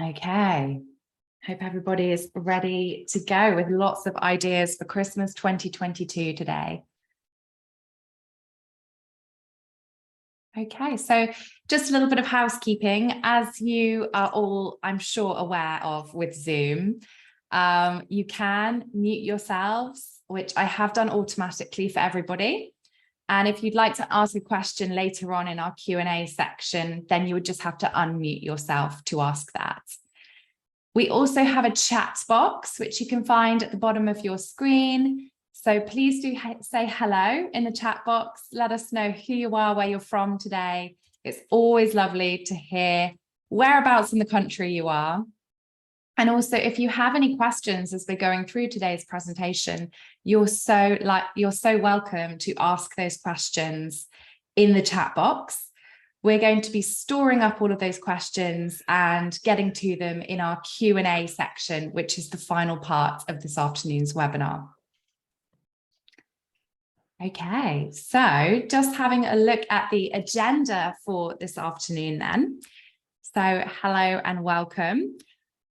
Okay, hope everybody is ready to go with lots of ideas for Christmas 2022 today. Okay, so just a little bit of housekeeping. As you are all, I'm sure, aware of with Zoom, you can mute yourselves, which I have done automatically for everybody. And if you'd like to ask a question later on in our Q&A section, then you would just have to unmute yourself to ask that. We also have a chat box, which you can find at the bottom of your screen. So please do say hello in the chat box. Let us know who you are, where you're from today. It's always lovely to hear whereabouts in the country you are. And also, if you have any questions as we're going through today's presentation, you're so welcome to ask those questions in the chat box. We're going to be storing up all of those questions and getting to them in our Q&A section, which is the final part of this afternoon's webinar. Okay, so just having a look at the agenda for this afternoon then. So hello and welcome.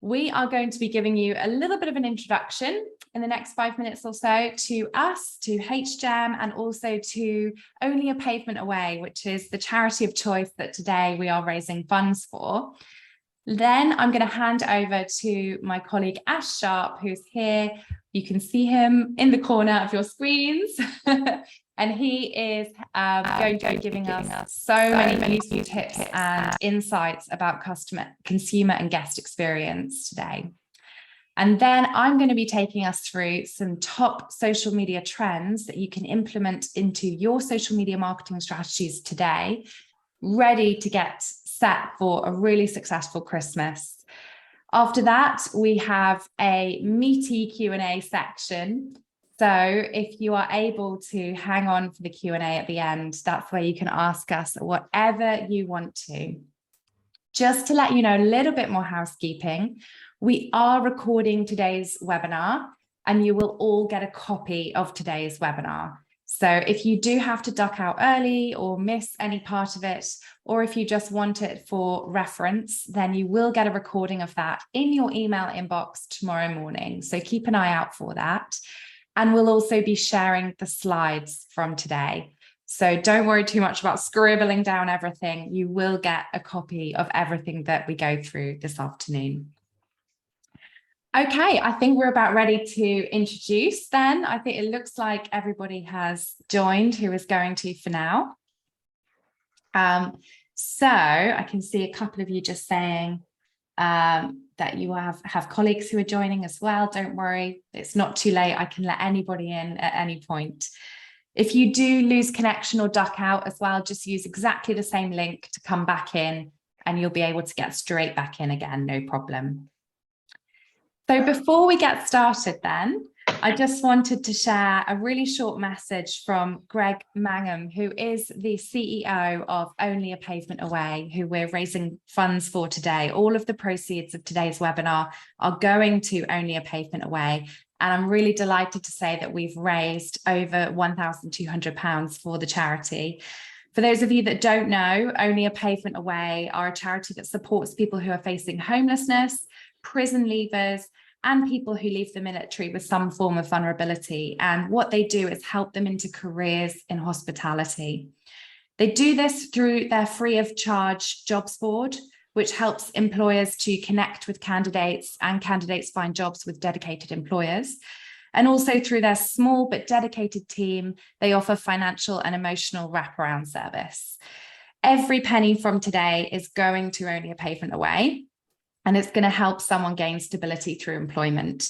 We are going to be giving you a little bit of an introduction in the next 5 minutes or so to us, to HGEM, and also to Only a Pavement Away, which is the charity of choice that today we are raising funds for. Then I'm going to hand over to my colleague Ash Sharp, who's here. You can see him in the corner of your screens. And he is going to be giving us so many useful tips and insights about consumer and guest experience today. And then I'm going to be taking us through some top social media trends that you can implement into your social media marketing strategies today, ready to get set for a really successful Christmas. After that, we have a meaty Q&A section. So if you are able to hang on for the Q&A at the end, that's where you can ask us whatever you want to. Just to let you know a little bit more housekeeping, we are recording today's webinar and you will all get a copy of today's webinar. So if you do have to duck out early or miss any part of it, or if you just want it for reference, then you will get a recording of that in your email inbox tomorrow morning. So keep an eye out for that. And we'll also be sharing the slides from today. So don't worry too much about scribbling down everything. You will get a copy of everything that we go through this afternoon. Okay, I think we're about ready to introduce then. I think it looks like everybody has joined who is going to for now. So I can see a couple of you just saying that you have colleagues who are joining as well. Don't worry, it's not too late. I can let anybody in at any point. If you do lose connection or duck out as well, just use exactly the same link to come back in and you'll be able to get straight back in again, no problem. So before we get started then, I just wanted to share a really short message from Greg Mangum, who is the CEO of Only a Pavement Away, who we're raising funds for today. All of the proceeds of today's webinar are going to Only a Pavement Away. And I'm really delighted to say that we've raised over £1,200 for the charity. For those of you that don't know, Only a Pavement Away are a charity that supports people who are facing homelessness, prison leavers, and people who leave the military with some form of vulnerability. And what they do is help them into careers in hospitality. They do this through their free of charge jobs board, which helps employers to connect with candidates and candidates find jobs with dedicated employers. And also through their small but dedicated team, they offer financial and emotional wraparound service. Every penny from today is going to Only a Pavement Away, and it's going to help someone gain stability through employment.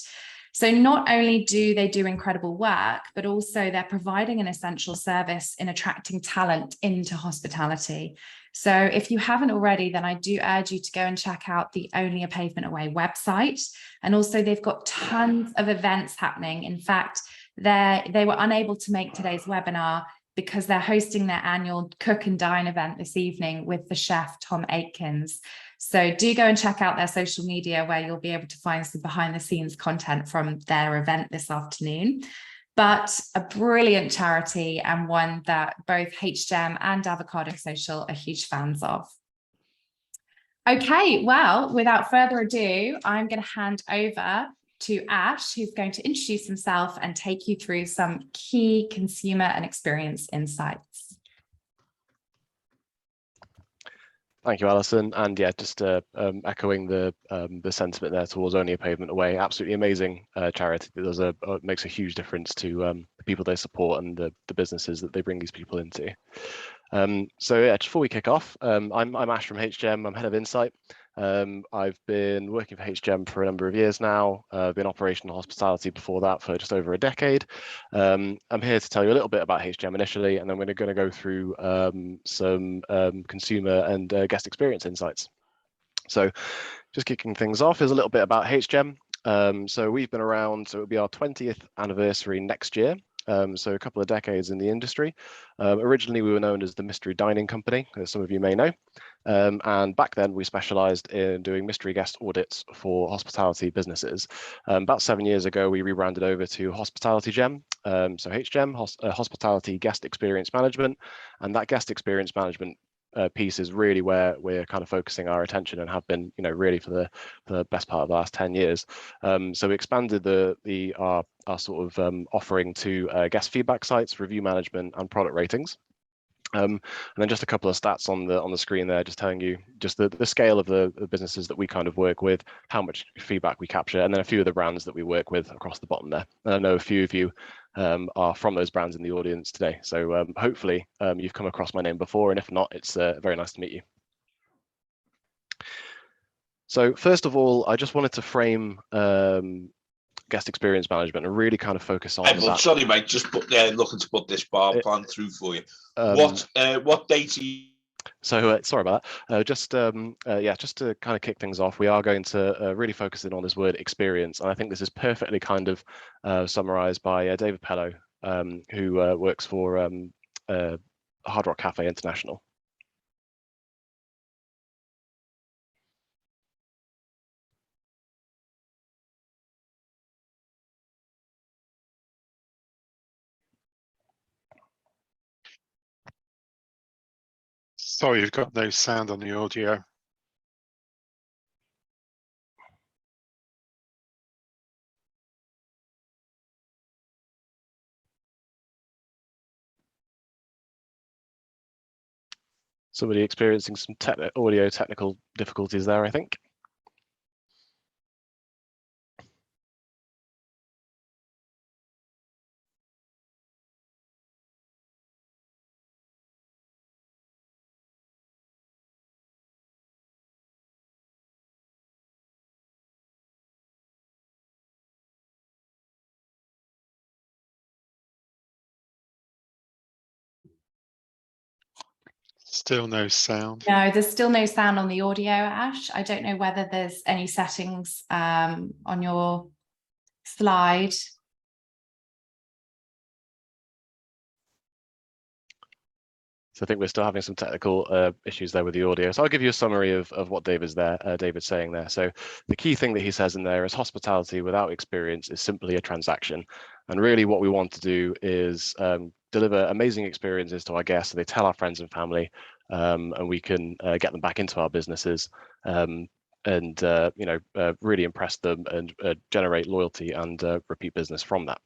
So not only do they do incredible work, but also they're providing an essential service in attracting talent into hospitality. So if you haven't already, then I do urge you to go and check out the Only a Pavement Away website. And also they've got tons of events happening. In fact, they were unable to make today's webinar because they're hosting their annual Cook and Dine event this evening with the chef, Tom Aitkins. So do go and check out their social media where you'll be able to find some behind the scenes content from their event this afternoon. But a brilliant charity and one that both HGEM and Avocado Social are huge fans of. Okay, well, without further ado, I'm going to hand over to Ash, who's going to introduce himself and take you through some key consumer and experience insights. Thank you, Alison. And yeah, just echoing the sentiment there towards Only a Pavement Away. Absolutely amazing charity that does makes a huge difference to the people they support and the businesses that they bring these people into. So yeah, just before we kick off, I'm Ash from HGEM. I'm head of Insight. I've been working for HGEM for a number of years now. I've been operational hospitality before that for just over a decade. I'm here to tell you a little bit about HGEM initially, and then we're going to go through some consumer and guest experience insights. So just kicking things off is a little bit about HGEM. So we've been around, so it'll be our 20th anniversary next year. So a couple of decades in the industry. Originally, we were known as the Mystery Dining Company, as some of you may know. And back then, we specialised in doing mystery guest audits for hospitality businesses. About 7 years ago, we rebranded over to Hospitality Gem. So HGEM, Hospitality Guest Experience Management, and that guest experience management piece is really where we're kind of focusing our attention and have been, really for the best part of the last 10 years. So we expanded our sort of offering to guest feedback sites, review management, and product ratings. And then just a couple of stats on the screen there, just telling you just the scale of the businesses that we kind of work with, how much feedback we capture, and then a few of the brands that we work with across the bottom there. And I know a few of you are from those brands in the audience today. So hopefully you've come across my name before, and if not, it's very nice to meet you. So first of all, I just wanted to frame guest experience management and really kind of focus on that. Sorry, mate, just looking to put this bar plan through for you. What date are you? So sorry about that. Just to kind of kick things off, we are going to really focus in on this word experience, and I think this is perfectly kind of summarized by David Pello, who works for Hard Rock Cafe International. Sorry, you've got no sound on the audio. Somebody experiencing some audio technical difficulties there, I think. Still no sound. No, there's still no sound on the audio, Ash. I don't know whether there's any settings on your slide. So I think we're still having some technical issues there with the audio. So I'll give you a summary of what David's saying there. So the key thing that he says in there is hospitality without experience is simply a transaction. And really what we want to do is deliver amazing experiences to our guests so they tell our friends and family, and we can get them back into our businesses and really impress them and generate loyalty and repeat business from that.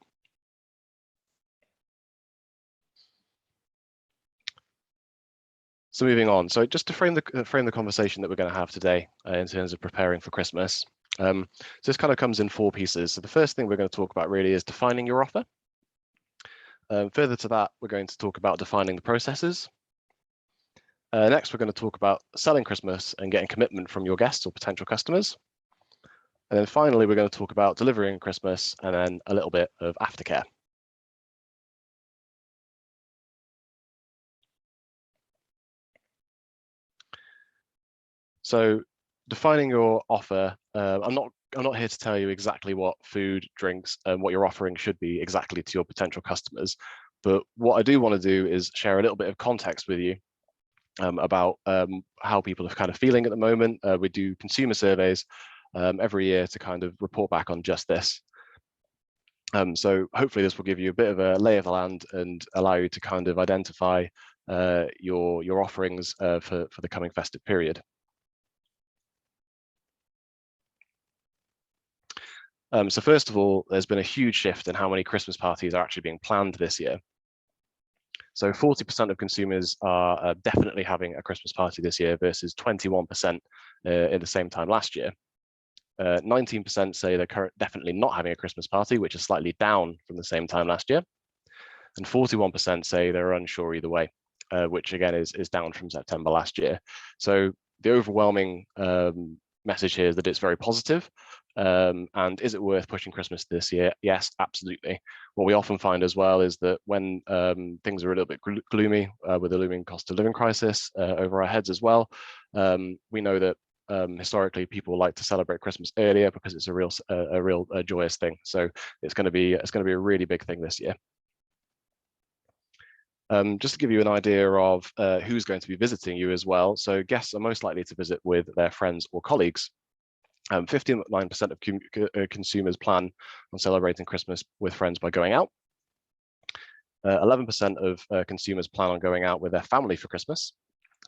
So moving on, so just to frame the conversation that we're going to have today in terms of preparing for Christmas. So this kind of comes in 4 pieces. So the first thing we're going to talk about really is defining your offer. Further to that, we're going to talk about defining the processes. Next, we're going to talk about selling Christmas and getting commitment from your guests or potential customers. And then finally, we're going to talk about delivering Christmas and then a little bit of aftercare. So defining your offer, I'm not here to tell you exactly what food, drinks, and what your offering should be exactly to your potential customers. But what I do want to do is share a little bit of context with you about how people are kind of feeling at the moment. We do consumer surveys every year to kind of report back on just this. So hopefully this will give you a bit of a lay of the land and allow you to kind of identify your offerings for the coming festive period. So first of all, there's been a huge shift in how many Christmas parties are actually being planned this year. So 40% of consumers are definitely having a Christmas party this year versus 21% in the same time last year. 19% say they're definitely not having a Christmas party, which is slightly down from the same time last year. And 41% say they're unsure either way, which again is down from September last year. So the overwhelming message here is that it's very positive. And is it worth pushing Christmas this year? Yes, absolutely. What we often find as well is that when things are a little bit gloomy with the looming cost of living crisis over our heads as well, we know that historically people like to celebrate Christmas earlier because it's a real joyous thing. So it's going to be a really big thing this year. Just to give you an idea of who's going to be visiting you as well. So guests are most likely to visit with their friends or colleagues. 59% of consumers plan on celebrating Christmas with friends by going out. 11% of consumers plan on going out with their family for Christmas.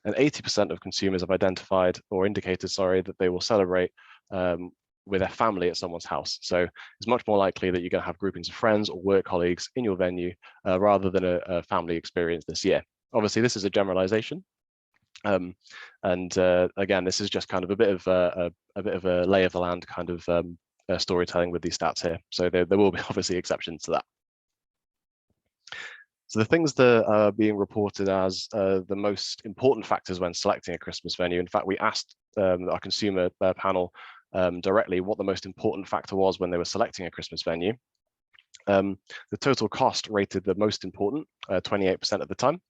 And 80% of consumers have identified or indicated, that they will celebrate with their family at someone's house. So it's much more likely that you're going to have groupings of friends or work colleagues in your venue rather than a family experience this year. Obviously, this is a generalization. Again, this is just kind of a bit of a lay of the land kind of storytelling with these stats here. So there will be obviously exceptions to that. So the things that are being reported as the most important factors when selecting a Christmas venue. In fact, we asked our consumer panel directly what the most important factor was when they were selecting a Christmas venue. The total cost rated the most important, 28% of the time,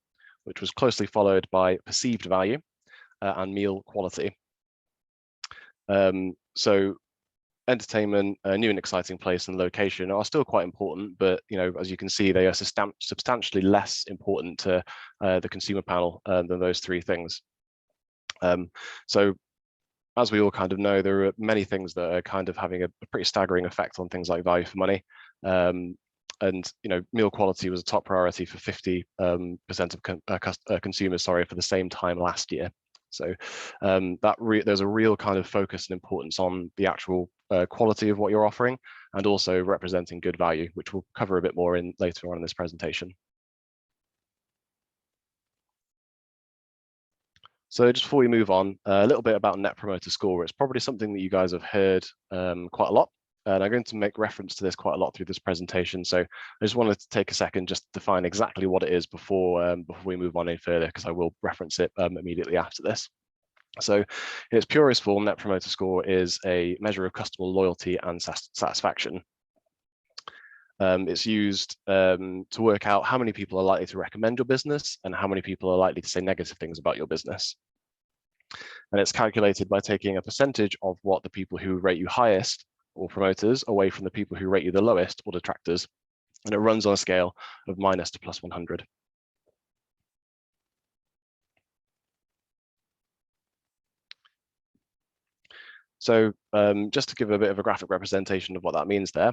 which was closely followed by perceived value and meal quality. So entertainment, a new and exciting place and location are still quite important, but as you can see, they are substantially less important to the consumer panel than those three things. So as we all kind of know, there are many things that are kind of having a pretty staggering effect on things like value for money. And meal quality was a top priority for 50% of consumers, for the same time last year. So there's a real kind of focus and importance on the actual quality of what you're offering, and also representing good value, which we'll cover a bit more in later on in this presentation. So just before we move on, a little bit about Net Promoter Score. It's probably something that you guys have heard quite a lot. And I'm going to make reference to this quite a lot through this presentation. So I just wanted to take a second just to define exactly what it is before we move on any further, because I will reference it immediately after this. So in its purest form, Net Promoter Score is a measure of customer loyalty and satisfaction. It's used to work out how many people are likely to recommend your business and how many people are likely to say negative things about your business. And it's calculated by taking a percentage of what the people who rate you highest, or promoters, away from the people who rate you the lowest, or detractors. And it runs on a scale of minus to plus 100. So just to give a bit of a graphic representation of what that means there,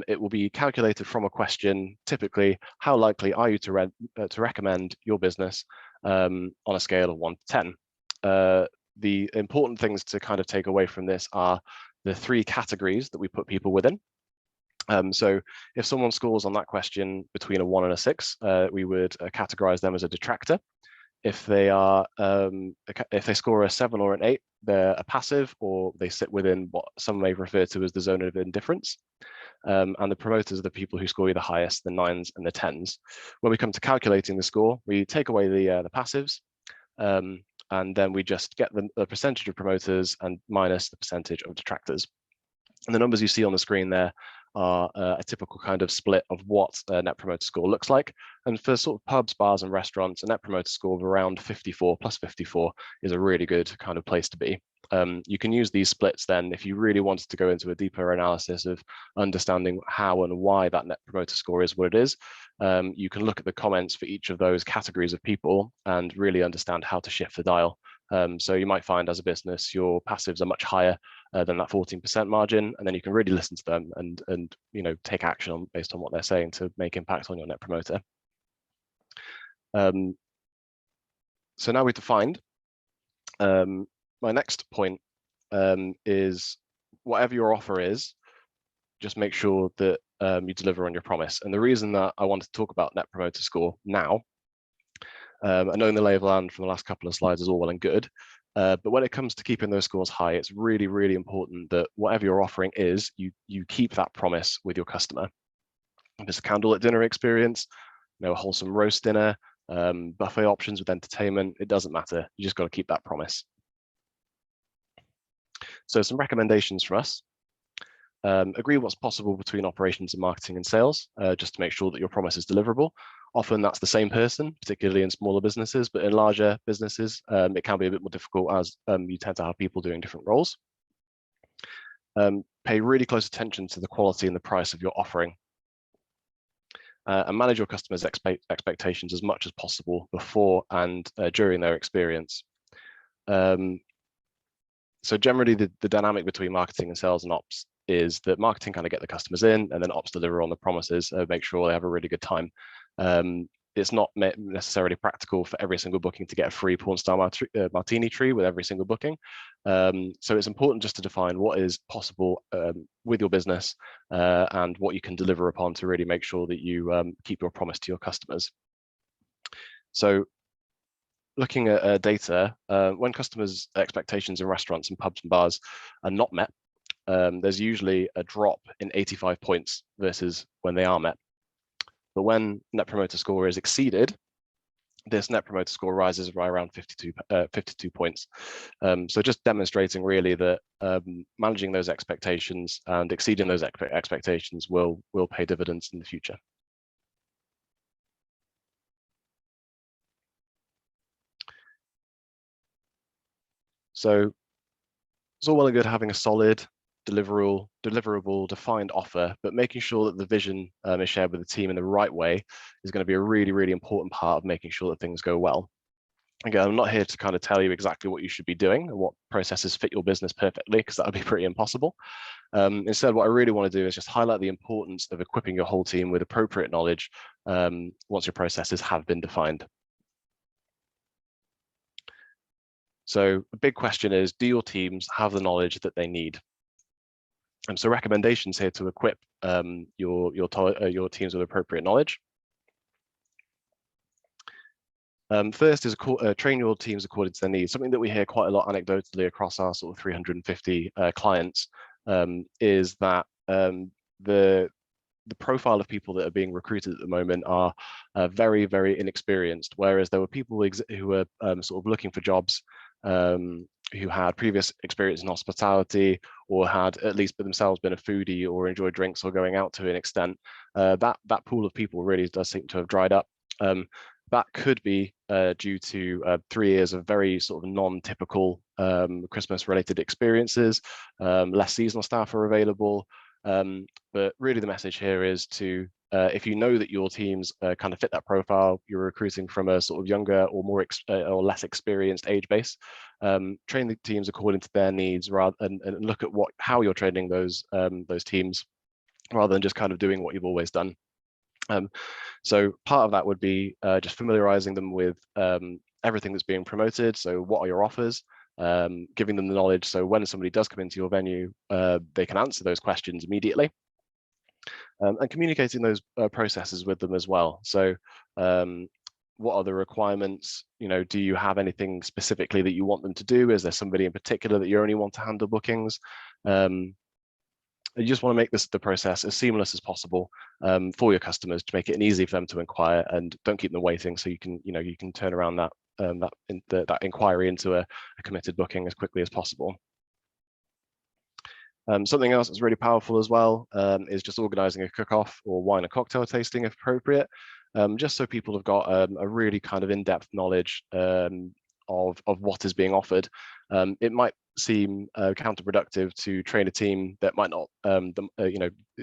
it will be calculated from a question, typically, how likely are you to recommend your business on a scale of 1 to 10? The important things to kind of take away from this are the three categories that we put people within. So if someone scores on that question between a 1 and a 6, we would categorize them as a detractor. If they score a 7 or an 8, they're a passive, or they sit within what some may refer to as the zone of indifference. And the promoters are the people who score you the highest, the 9s and the 10s. When we come to calculating the score, we take away the passives, and then we just get the percentage of promoters and minus the percentage of detractors. And the numbers you see on the screen there are a typical kind of split of what a Net Promoter Score looks like. And for sort of pubs, bars and restaurants, a Net Promoter Score of around 54 plus 54 is a really good kind of place to be. You can use these splits then if you really wanted to go into a deeper analysis of understanding how and why that Net Promoter Score is what it is. You can look at the comments for each of those categories of people and really understand how to shift the dial. So you might find as a business, your passives are much higher than that 14% margin, and then you can really listen to them and take action based on what they're saying to make impact on your net promoter. So now we've defined. My next point is whatever your offer is, just make sure that you deliver on your promise. And the reason that I wanted to talk about Net Promoter Score now, I know the lay of the land from the last couple of slides is all well and good, but when it comes to keeping those scores high, it's really, really important that whatever your offering is, you keep that promise with your customer. If it's a candlelit dinner experience, a wholesome roast dinner, buffet options with entertainment, it doesn't matter. You just got to keep that promise. So some recommendations from us. Agree what's possible between operations and marketing and sales, just to make sure that your promise is deliverable. Often that's the same person, particularly in smaller businesses, but in larger businesses, it can be a bit more difficult as you tend to have people doing different roles. Pay really close attention to the quality and the price of your offering. And manage your customers' expectations as much as possible before and during their experience. So generally, the dynamic between marketing and sales and ops is that marketing kind of get the customers in, and then ops deliver on the promises, make sure they have a really good time. It's not necessarily practical for every single booking to get a free porn star martini tree with every single booking. So it's important just to define what is possible with your business and what you can deliver upon to really make sure that you keep your promise to your customers. So looking at data, when customers' expectations in restaurants and pubs and bars are not met, there's usually a drop in 85 points versus when they are met. But when Net Promoter Score is exceeded, this Net Promoter Score rises by around 52 points. So just demonstrating really that managing those expectations and exceeding those expectations will pay dividends in the future. So it's all well and good having a solid, deliverable, defined offer, but making sure that the vision is shared with the team in the right way is going to be a really, really important part of making sure that things go well. Again, I'm not here to kind of tell you exactly what you should be doing and what processes fit your business perfectly, because that would be pretty impossible. Instead, what I really want to do is just highlight the importance of equipping your whole team with appropriate knowledge once your processes have been defined. So a big question is, do your teams have the knowledge that they need? And so recommendations here to equip your teams with appropriate knowledge. First is train your teams according to their needs. Something that we hear quite a lot anecdotally across our sort of 350 clients is that the profile of people that are being recruited at the moment are very, very inexperienced, whereas there were people who were sort of looking for jobs who had previous experience in hospitality or had at least themselves been a foodie or enjoyed drinks or going out to an extent. That pool of people really does seem to have dried up. That could be due to 3 years of very sort of non-typical Christmas-related experiences. Less seasonal staff are available. But really the message here is to, if you know that your teams kind of fit that profile, you're recruiting from a sort of younger or more or less experienced age base, train the teams according to their needs and look at how you're training those teams rather than just kind of doing what you've always done. So part of that would be just familiarizing them with everything that's being promoted. So what are your offers? Giving them the knowledge so when somebody does come into your venue, they can answer those questions immediately. And communicating those processes with them as well. So what are the requirements? Do you have anything specifically that you want them to do? Is there somebody in particular that you only want to handle bookings? You just want to make the process as seamless as possible for your customers to make it easy for them to inquire, and don't keep them waiting, so you can turn around that inquiry into a committed booking as quickly as possible. Something else that's really powerful as well is just organizing a cook-off or wine and cocktail tasting if appropriate, just so people have got a really kind of in-depth knowledge of what is being offered. It might seem counterproductive to train a team that might not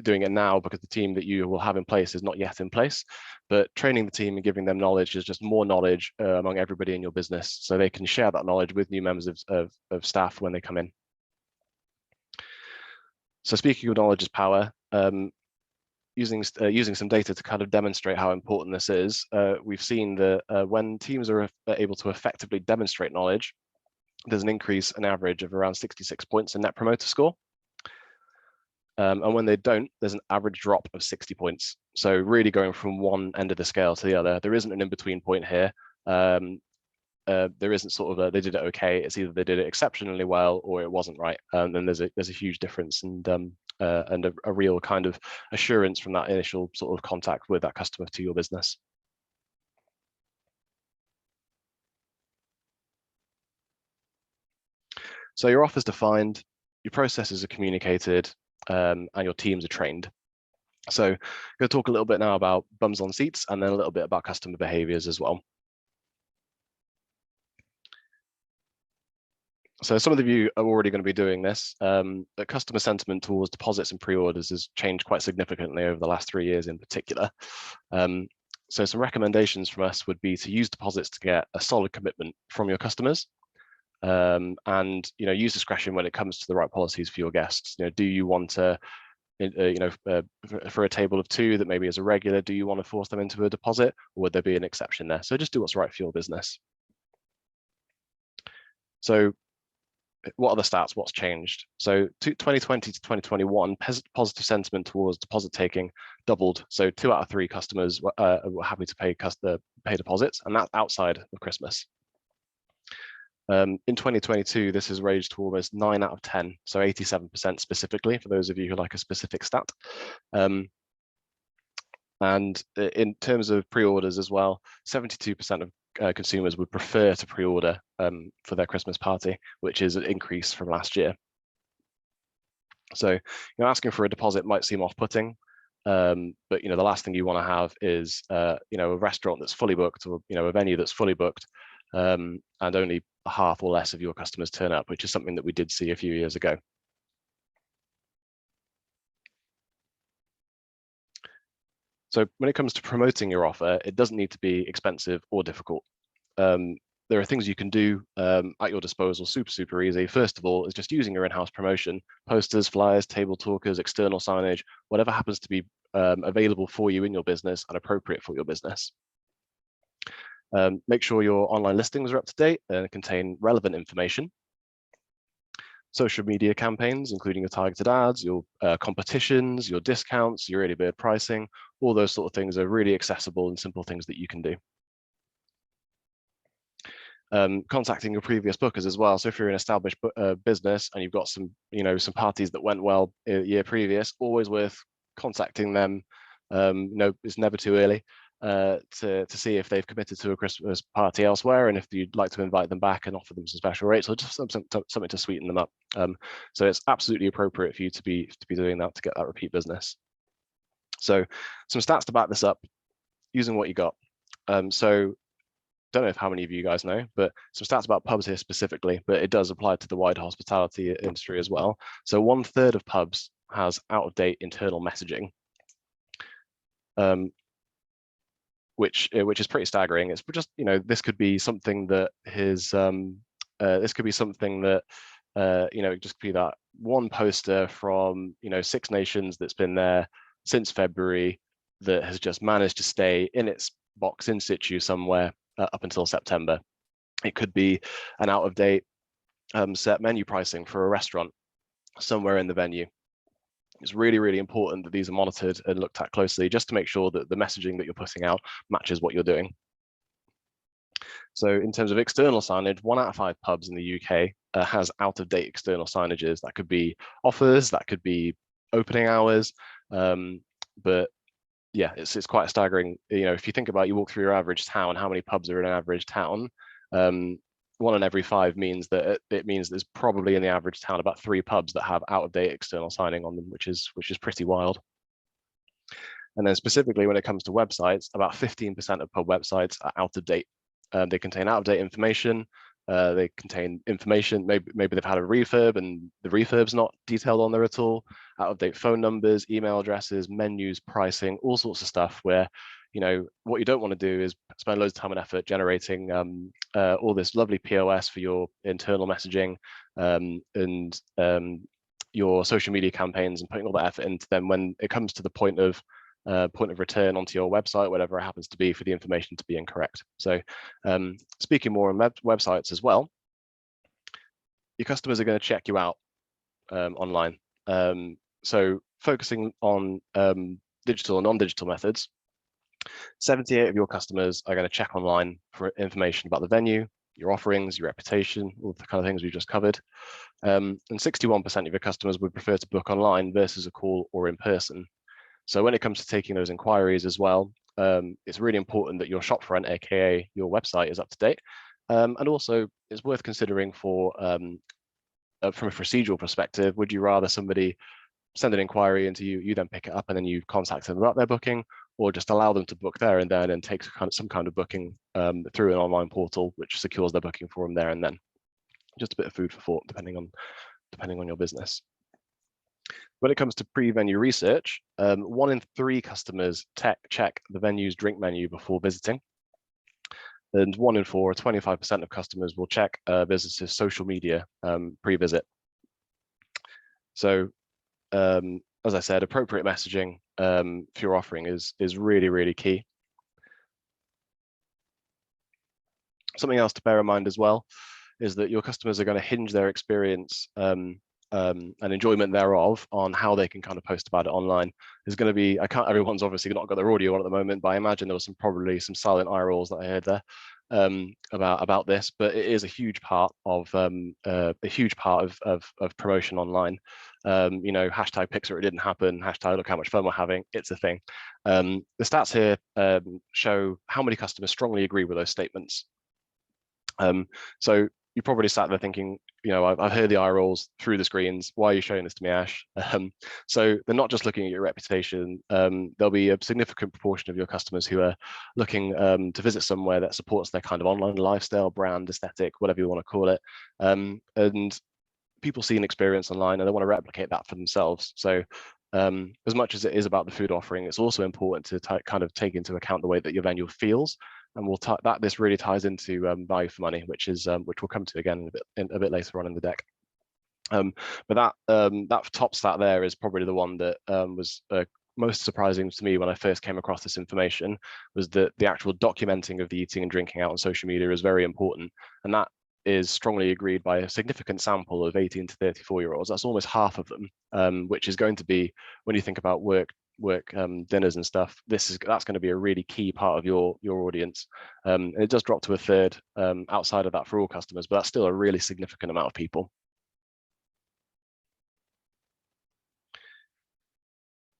doing it now because the team that you will have in place is not yet in place, but training the team and giving them knowledge is just more knowledge among everybody in your business, so they can share that knowledge with new members of staff when they come in. So speaking of knowledge is power, using some data to kind of demonstrate how important this is, we've seen that when teams are able to effectively demonstrate knowledge, there's an increase, an average of around 66 points in Net Promoter Score. And when they don't, there's an average drop of 60 points. So really going from one end of the scale to the other. There isn't an in-between point here. There isn't sort of they did it okay. It's either they did it exceptionally well or it wasn't right. And then there's a huge difference, and a real kind of assurance from that initial sort of contact with that customer to your business. So your offer's defined, your processes are communicated, and your teams are trained. So I'm going to talk a little bit now about bums on seats, and then a little bit about customer behaviors as well. So some of you are already going to be doing this. The customer sentiment towards deposits and pre-orders has changed quite significantly over the last 3 years in particular. So some recommendations from us would be to use deposits to get a solid commitment from your customers. And use discretion when it comes to the right policies for your guests. Do you want to, for a table of 2 that maybe is a regular, do you want to force them into a deposit, or would there be an exception there? So just do what's right for your business. So what are the stats? What's changed? So 2020 to 2021, positive sentiment towards deposit taking doubled. So 2 out of 3 customers were happy to pay deposits, and that's outside of Christmas. In 2022, this has raised to almost 9 out of 10, so 87% specifically, for those of you who like a specific stat. And in terms of pre-orders as well, 72% of consumers would prefer to pre-order for their Christmas party, which is an increase from last year. So asking for a deposit might seem off-putting, but the last thing you want to have is a restaurant that's fully booked, or a venue that's fully booked, and only half or less of your customers turn up, which is something that we did see a few years ago. So when it comes to promoting your offer, it doesn't need to be expensive or difficult. There are things you can do at your disposal, super easy. First of all, is just using your in-house promotion, posters, flyers, table talkers, external signage, whatever happens to be available for you in your business and appropriate for your business. Make sure your online listings are up to date and contain relevant information. Social media campaigns, including your targeted ads, your competitions, your discounts, your early bird pricing, all those sort of things are really accessible and simple things that you can do. Contacting your previous bookers as well. So if you're an established business and you've got some, some parties that went well a year previous, always worth contacting them. It's never too early. To see if they've committed to a Christmas party elsewhere, and if you'd like to invite them back and offer them some special rates, or just something to sweeten them up. So it's absolutely appropriate for you to be doing that to get that repeat business. So some stats to back this up, using what you got. So don't know how many of you guys know, but some stats about pubs here specifically, but it does apply to the wider hospitality industry as well. So 1/3 of pubs has out-of-date internal messaging. Which is pretty staggering. It's just, this could be something that this could be something that just be that one poster from 6 Nations that's been there since February, that has just managed to stay in its box in situ somewhere up until September. It could be an out of date set menu pricing for a restaurant somewhere in the venue. It's really important that these are monitored and looked at closely, just to make sure that the messaging that you're putting out matches what you're doing. So in terms of external signage, 1 out of 5 pubs in the UK has out-of-date external signages. That could be offers, that could be opening hours, but yeah, it's quite staggering. If you think about, you walk through your average town, how many pubs are in an average town? 1 in every 5 means that it means there's probably in the average town about 3 pubs that have out-of-date external signing on them, which is pretty wild. And then specifically when it comes to websites, about 15% of pub websites are out of date. They contain out-of-date information. They contain information, maybe they've had a refurb and the refurb's not detailed on there at all. Out-of-date phone numbers, email addresses, menus, pricing, all sorts of stuff where, what you don't want to do is spend loads of time and effort generating all this lovely POS for your internal messaging and your social media campaigns, and putting all that effort into them when it comes to the point of return onto your website, whatever it happens to be, for the information to be incorrect. So speaking more on websites as well, your customers are going to check you out online. So focusing on digital and non-digital methods, 78 of your customers are going to check online for information about the venue, your offerings, your reputation, all the kind of things we just covered. And 61% of your customers would prefer to book online versus a call or in person. So when it comes to taking those inquiries as well, it's really important that your shopfront, aka your website, is up to date. And also, it's worth considering for from a procedural perspective, would you rather somebody send an inquiry into you, you then pick it up and then you contact them about their booking, or just allow them to book there and then and take some kind of booking through an online portal, which secures their booking for them there and then. Just a bit of food for thought, depending on your business. When it comes to pre-venue research, 1 in 3 customers check the venue's drink menu before visiting. And 1 in 4, 25% of customers will check a business's social media pre-visit. So as I said, appropriate messaging for your offering is really, really key. Something else to bear in mind as well is that your customers are going to hinge their experience and enjoyment thereof on how they can kind of post about it online. There's going to be, everyone's obviously not got their audio on at the moment, but I imagine there was probably some silent eye rolls that I heard there about this, but it is a huge part of promotion online. You know, hashtag picture it didn't happen, hashtag look how much fun we're having. It's a thing. The stats here show how many customers strongly agree with those statements. So you probably sat there thinking, you know, I've heard the eye rolls through the screens. Why are you showing this to me, Ash? So they're not just looking at your reputation. There'll be a significant proportion of your customers who are looking to visit somewhere that supports their kind of online lifestyle, brand, aesthetic, whatever you want to call it. And people see an experience online and they want to replicate that for themselves. So as much as it is about the food offering, it's also important to kind of take into account the way that your venue feels. And this really ties into value for money, which we'll come to again a bit later on in the deck. But that top stat there is probably the one that was most surprising to me when I first came across this information, was that the actual documenting of the eating and drinking out on social media is very important, and that is strongly agreed by a significant sample of 18 to 34-year-olds. That's almost half of them, which is going to be, when you think about work dinners and stuff, that's going to be a really key part of your audience. And it does drop to a third outside of that for all customers, but that's still a really significant amount of people.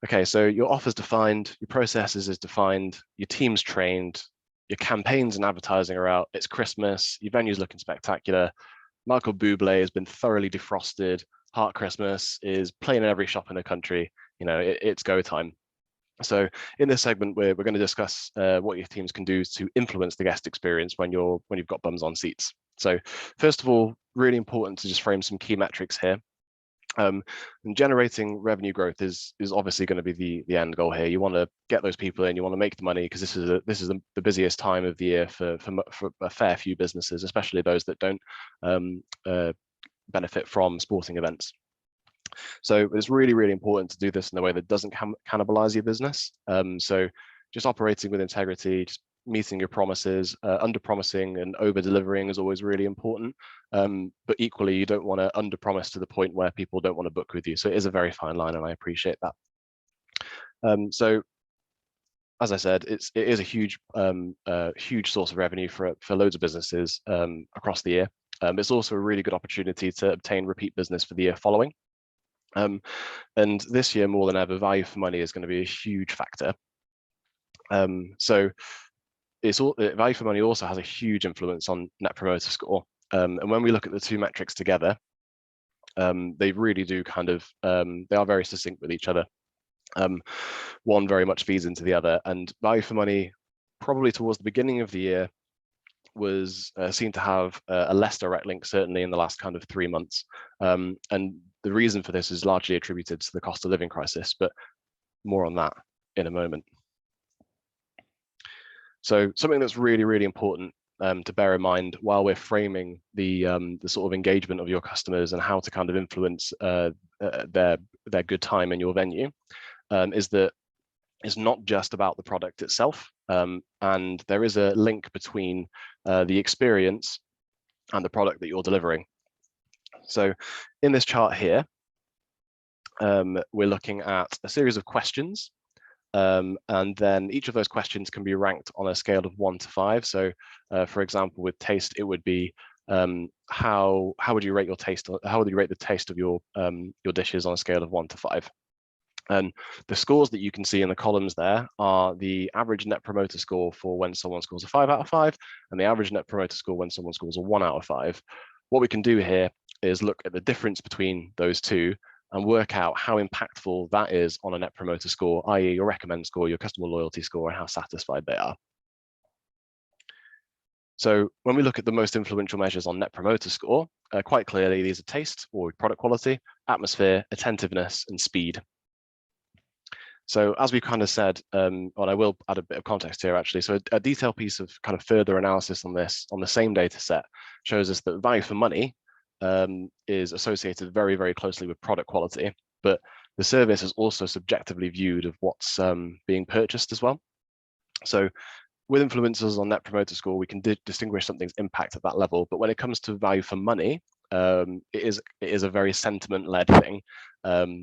Okay, so your offer's defined, your processes is defined, your team's trained, your campaigns and advertising are out, it's Christmas, your venue's looking spectacular, Michael Bublé has been thoroughly defrosted, Heart Christmas is playing in every shop in the country. You know, it's go time. So in this segment, we're going to discuss what your teams can do to influence the guest experience when you've got bums on seats. So first of all, really important to just frame some key metrics here. And generating revenue growth is obviously going to be the end goal here. You want to get those people in, you want to make the money, because this is the busiest time of the year for a fair few businesses, especially those that don't benefit from sporting events. So it's really, really important to do this in a way that doesn't cannibalize your business. So just operating with integrity, just meeting your promises, under-promising and over-delivering is always really important. But equally, you don't want to under-promise to the point where people don't want to book with you. So it is a very fine line, and I appreciate that. So as I said, it is a huge source of revenue for loads of businesses across the year. It's also a really good opportunity to obtain repeat business for the year following. And this year, more than ever, value for money is going to be a huge factor. So value for money also has a huge influence on Net Promoter Score. And when we look at the two metrics together, they really do they are very succinct with each other. One very much feeds into the other, and value for money, probably towards the beginning of the year, was seen to have a less direct link, certainly in the last kind of 3 months. And the reason for this is largely attributed to the cost of living crisis, but more on that in a moment. So something that's really, really important to bear in mind while we're framing the sort of engagement of your customers and how to kind of influence their good time in your venue is that it's not just about the product itself, and there is a link between the experience and the product that you're delivering. So in this chart here, we're looking at a series of questions, and then each of those questions can be ranked on a scale of 1 to 5. So, for example, with taste, it would be how would you rate your taste? How would you rate the taste of your dishes on a scale of 1 to 5? And the scores that you can see in the columns there are the average net promoter score for when someone scores a 5 out of 5, and the average net promoter score when someone scores a 1 out of 5. What we can do here is look at the difference between those two and work out how impactful that is on a net promoter score, i.e. your recommend score, your customer loyalty score, and how satisfied they are. So when we look at the most influential measures on net promoter score, quite clearly these are taste or product quality, atmosphere, attentiveness, and speed. So as we kind of said, and I will add a bit of context here actually, so a detailed piece of kind of further analysis on this on the same data set shows us that value for money is associated very, very closely with product quality, but the service is also subjectively viewed of what's being purchased as well. So with influencers on net promoter score, we can distinguish something's impact at that level, but when it comes to value for money, it is a very sentiment-led thing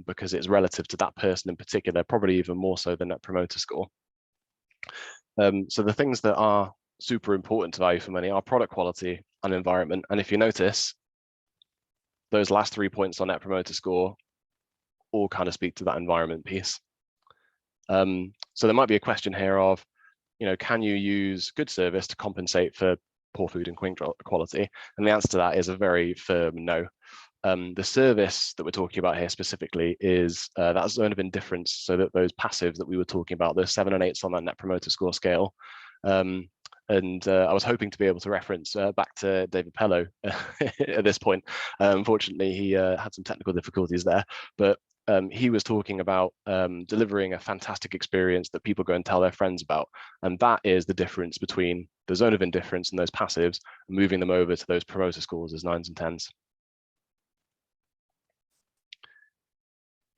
because it's relative to that person in particular, probably even more so than net promoter score. So the things that are super important to value for money are product quality and environment. And if you notice, those last 3 points on net promoter score all kind of speak to that environment piece. So there might be a question here of, can you use good service to compensate for poor food and quality? And the answer to that is a very firm no. The service that we're talking about here specifically is that zone of indifference, so that those passives that we were talking about, those 7 and 8s on that net promoter score scale. I was hoping to be able to reference back to David Pello at this point. Unfortunately, he had some technical difficulties there, but he was talking about delivering a fantastic experience that people go and tell their friends about. And that is the difference between the zone of indifference and those passives, and moving them over to those promoter scores as 9s and 10s.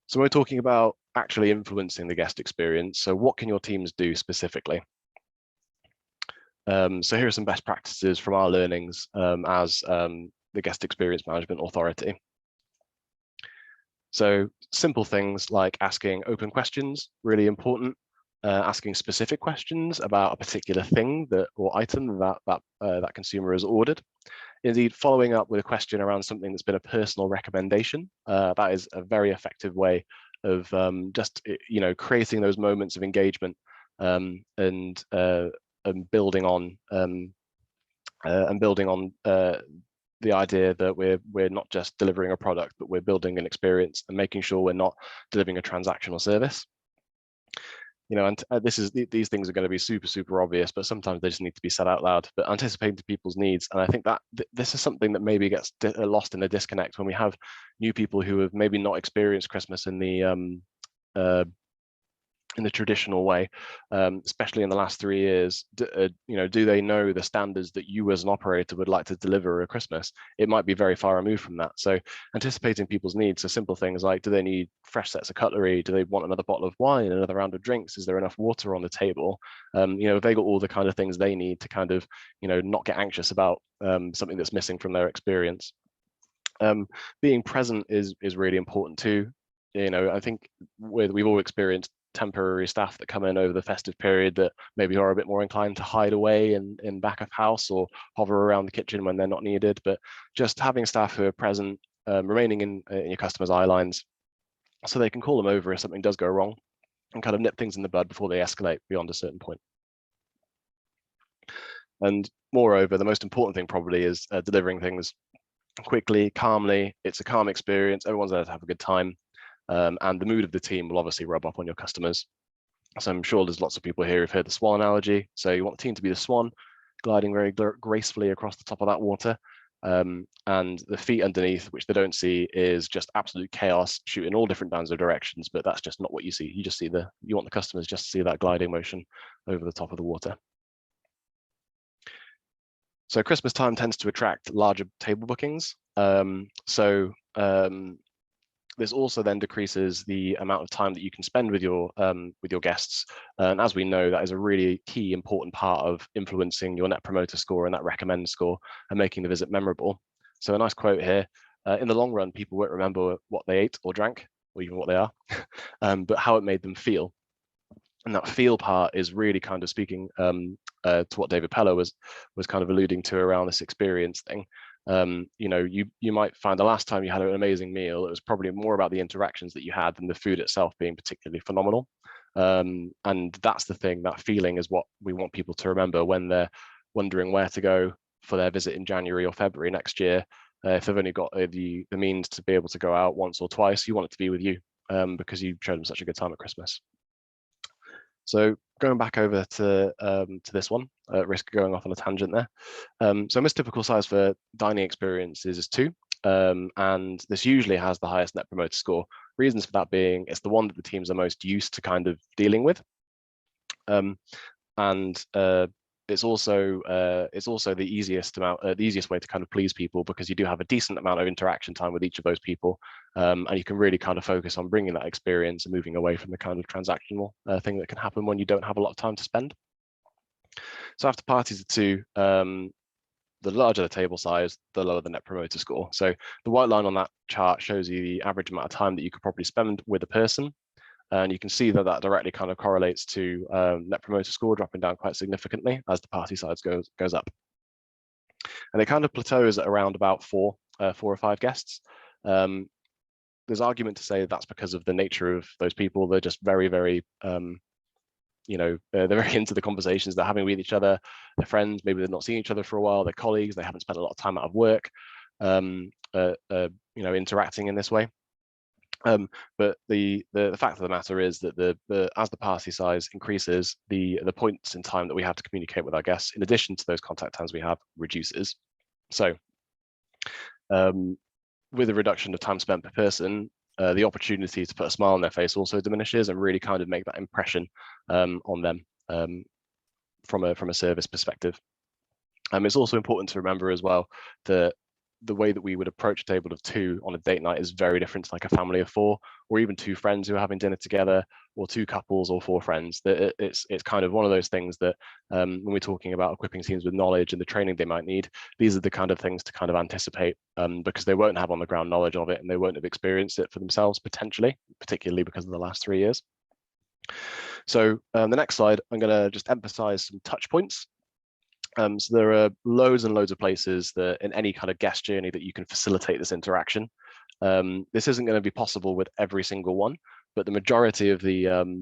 So we're talking about actually influencing the guest experience. So what can your teams do specifically? So here are some best practices from our learnings as the guest experience management authority. So simple things like asking open questions, really important. Asking specific questions about a particular thing or item that consumer has ordered. Indeed, following up with a question around something that's been a personal recommendation. That is a very effective way of just creating those moments of engagement and building on the idea that we're not just delivering a product, but we're building an experience and making sure we're not delivering a transactional service. And these things are going to be super, super obvious, but sometimes they just need to be said out loud. But anticipating people's needs, and I think that this is something that maybe gets lost in the disconnect when we have new people who have maybe not experienced Christmas in the traditional way, especially in the last 3 years. Do they know the standards that you as an operator would like to deliver at Christmas? It might be very far removed from that. So anticipating people's needs, so simple things like, do they need fresh sets of cutlery? Do they want another bottle of wine, another round of drinks? Is there enough water on the table? Have they got all the kind of things they need to kind of, not get anxious about something that's missing from their experience? Being present is really important too. I think we've all experienced temporary staff that come in over the festive period that maybe are a bit more inclined to hide away in back of house or hover around the kitchen when they're not needed. But just having staff who are present, remaining in your customers' eye lines, so they can call them over if something does go wrong and kind of nip things in the bud before they escalate beyond a certain point. And moreover, the most important thing probably is delivering things quickly, calmly. It's a calm experience. Everyone's there to have a good time. And the mood of the team will obviously rub off on your customers. So I'm sure there's lots of people here who've heard the swan analogy. So you want the team to be the swan, gliding very gracefully across the top of that water. And the feet underneath, which they don't see, is just absolute chaos, shooting all different kinds of directions. But that's just not what you see. You just see you want the customers just to see that gliding motion over the top of the water. So Christmas time tends to attract larger table bookings. This also then decreases the amount of time that you can spend with your guests. And as we know, that is a really key, important part of influencing your net promoter score and that recommend score and making the visit memorable. So a nice quote here, in the long run, people won't remember what they ate or drank. or even what they are, but how it made them feel. And that feel part is really kind of speaking to what David Pello was kind of alluding to around this experience thing. You know, you might find the last time you had an amazing meal, it was probably more about the interactions that you had than the food itself being particularly phenomenal. And that's the thing, that feeling is what we want people to remember when they're wondering where to go for their visit in January or February next year. If they've only got the means to be able to go out once or twice, you want it to be with you, because you showed them such a good time at Christmas. So going back over to this one, risk of going off on a tangent there. So most typical size for dining experiences is 2, and this usually has the highest Net Promoter Score. Reasons for that being it's the one that the teams are most used to kind of dealing with, and it's also the easiest way to kind of please people, because you do have a decent amount of interaction time with each of those people, and you can really kind of focus on bringing that experience and moving away from the kind of transactional thing that can happen when you don't have a lot of time to spend. So after parties are 2, the larger the table size, the lower the Net Promoter Score. So the white line on that chart shows you the average amount of time that you could probably spend with a person. And you can see that that directly kind of correlates to Net Promoter Score dropping down quite significantly as the party size goes up. And it kind of plateaus at around about 4 or 5 guests. There's argument to say that's because of the nature of those people. They're just very, very, you know, they're very into the conversations they're having with each other. They're friends, maybe they've not seen each other for a while. They're colleagues, they haven't spent a lot of time out of work, you know, interacting in this way. But the fact of the matter is that as the party size increases, the points in time that we have to communicate with our guests, in addition to those contact times we have, reduces. So with a reduction of time spent per person, the opportunity to put a smile on their face also diminishes, and really kind of make that impression on them from a service perspective. It's also important to remember as well that the way that we would approach a table of 2 on a date night is very different to like a family of 4, or even 2 friends who are having dinner together, or 2 couples or 4 friends. That it's kind of one of those things that when we're talking about equipping teams with knowledge and the training they might need, these are the kind of things to kind of anticipate, because they won't have on the ground knowledge of it, and they won't have experienced it for themselves potentially, particularly because of the last 3 years. So the next slide, I'm going to just emphasize some touch points. So there are loads and loads of places that in any kind of guest journey that you can facilitate this interaction. This isn't going to be possible with every single one, but the majority of the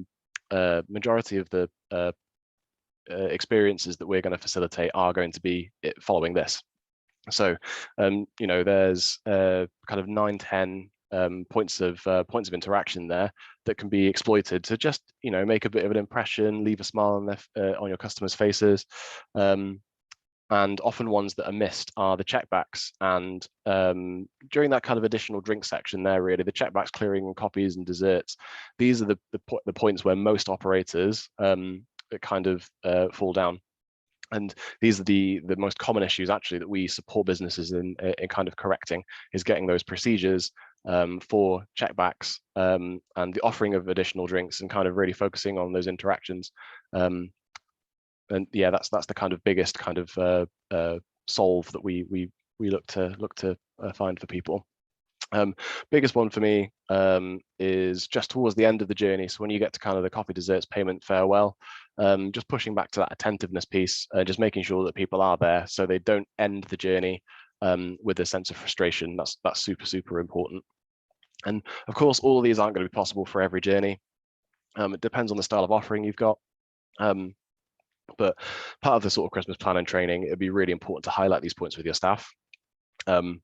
experiences that we're going to facilitate are going to be following this. So you know, there's kind of 9-10 points of interaction there that can be exploited to just, you know, make a bit of an impression, leave a smile on on your customers' faces. And often ones that are missed are the checkbacks, and during that kind of additional drink section there, really the checkbacks, clearing coffees and desserts, these are the points where most operators kind of fall down. And these are the most common issues actually that we support businesses in kind of correcting, is getting those procedures for checkbacks and the offering of additional drinks, and kind of really focusing on those interactions. And yeah, that's the kind of biggest kind of solve that we look to find for people. Biggest one for me is just towards the end of the journey. So when you get to kind of the coffee, desserts, payment, farewell, just pushing back to that attentiveness piece, just making sure that people are there so they don't end the journey with a sense of frustration. That's super important. And of course, all of these aren't going to be possible for every journey. It depends on the style of offering you've got. But part of the sort of Christmas plan and training, it'd be really important to highlight these points with your staff. And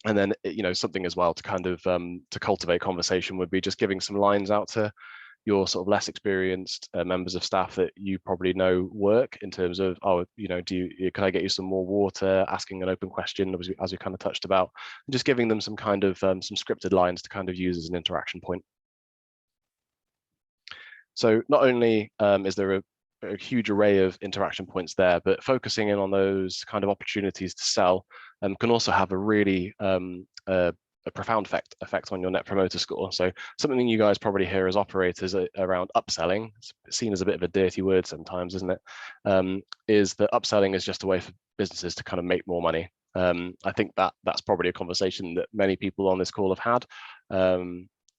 then, you know, something as well to kind of to cultivate conversation would be just giving some lines out to your sort of less experienced members of staff that you probably know work, in terms of, oh, you know, can I get you some more water, asking an open question, as we kind of touched about, and just giving them some kind of some scripted lines to kind of use as an interaction point. So not only is there a huge array of interaction points there, but focusing in on those kind of opportunities to sell can also have a really a profound effect on your Net Promoter Score. So something you guys probably hear as operators around upselling, it's seen as a bit of a dirty word sometimes, isn't it? Is that upselling is just a way for businesses to kind of make more money. I think that's probably a conversation that many people on this call have had.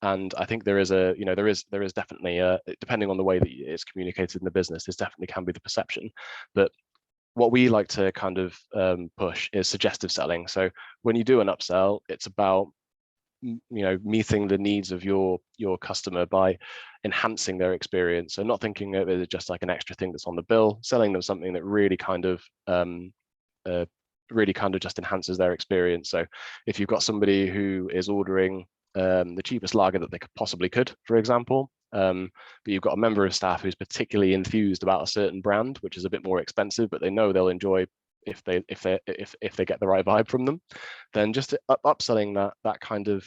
And I think there is there is definitely depending on the way that it's communicated in the business, this definitely can be the perception. But what we like to kind of push is suggestive selling. So when you do an upsell, it's about meeting the needs of your customer by enhancing their experience. So not thinking of it as just like an extra thing that's on the bill, selling them something that really kind of just enhances their experience. So if you've got somebody who is ordering the cheapest lager that they possibly could, for example, but you've got a member of staff who's particularly enthused about a certain brand, which is a bit more expensive, but they know they'll enjoy if they get the right vibe from them, then just upselling that kind of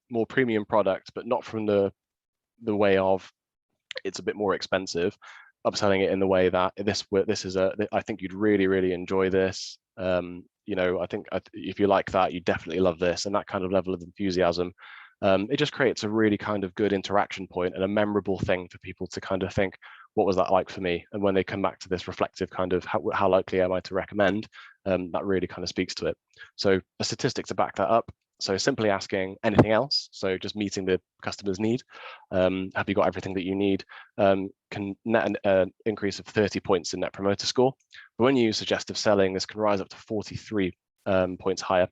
more premium product, but not from the way of it's a bit more expensive, upselling it in the way that this is I think you'd really enjoy this. I think if you like that, you definitely love this, and that kind of level of enthusiasm. It just creates a really kind of good interaction point and a memorable thing for people to kind of think, what was that like for me? And when they come back to this reflective kind of how likely am I to recommend, that really kind of speaks to it. So a statistic to back that up. So simply asking anything else, so just meeting the customer's need. Have you got everything that you need? Can net an increase of 30 points in Net Promoter Score. But when you use suggestive selling, this can rise up to 43 points higher.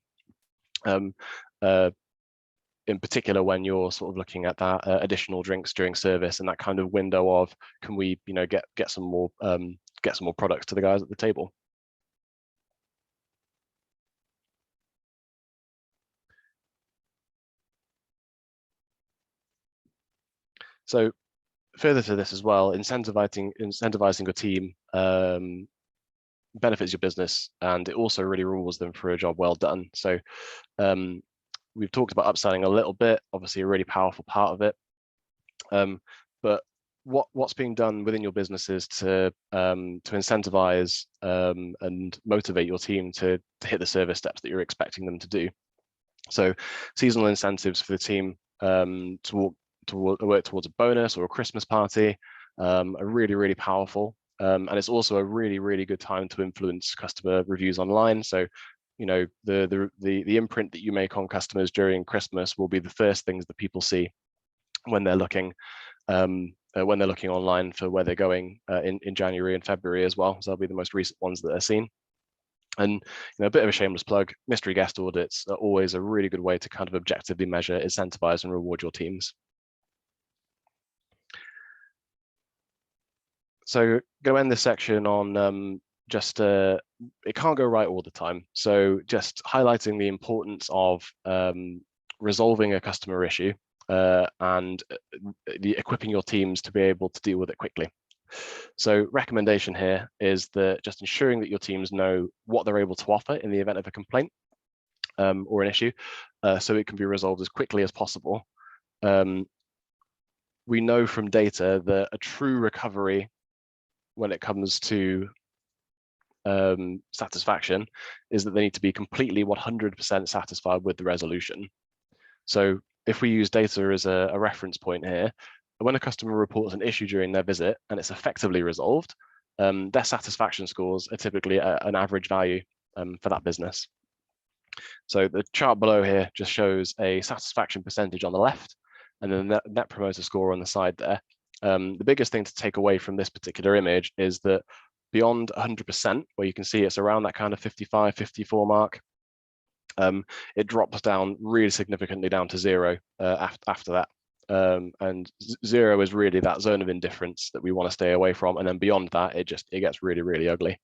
In particular, when you're sort of looking at that additional drinks during service and that kind of window of, can we, get some more products to the guys at the table. So further to this as well, incentivizing your team benefits your business, and it also really rewards them for a job well done. So we've talked about upselling a little bit, obviously a really powerful part of it. But what's being done within your business is to incentivize and motivate your team to hit the service steps that you're expecting them to do. So seasonal incentives for the team to work towards a bonus or a Christmas party are really powerful. And it's also a really good time to influence customer reviews online. So the imprint that you make on customers during Christmas will be the first things that people see when they're looking online for where they're going in January and February as well. So that'll be the most recent ones that are seen. And a bit of a shameless plug, mystery guest audits are always a really good way to kind of objectively measure, incentivize, and reward your teams. So going to end this section on it can't go right all the time. So just highlighting the importance of resolving a customer issue and equipping your teams to be able to deal with it quickly. So recommendation here is that just ensuring that your teams know what they're able to offer in the event of a complaint or an issue, so it can be resolved as quickly as possible. We know from data that a true recovery when it comes to satisfaction is that they need to be completely 100% satisfied with the resolution. So if we use data as a reference point here, when a customer reports an issue during their visit and it's effectively resolved, their satisfaction scores are typically an average value for that business. So the chart below here just shows a satisfaction percentage on the left and then the Net Promoter Score on the side there. The biggest thing to take away from this particular image is that beyond 100%, where you can see it's around that kind of 55, 54 mark, it drops down really significantly down to 0 after that. And 0 is really that zone of indifference that we want to stay away from. And then beyond that, it gets really ugly.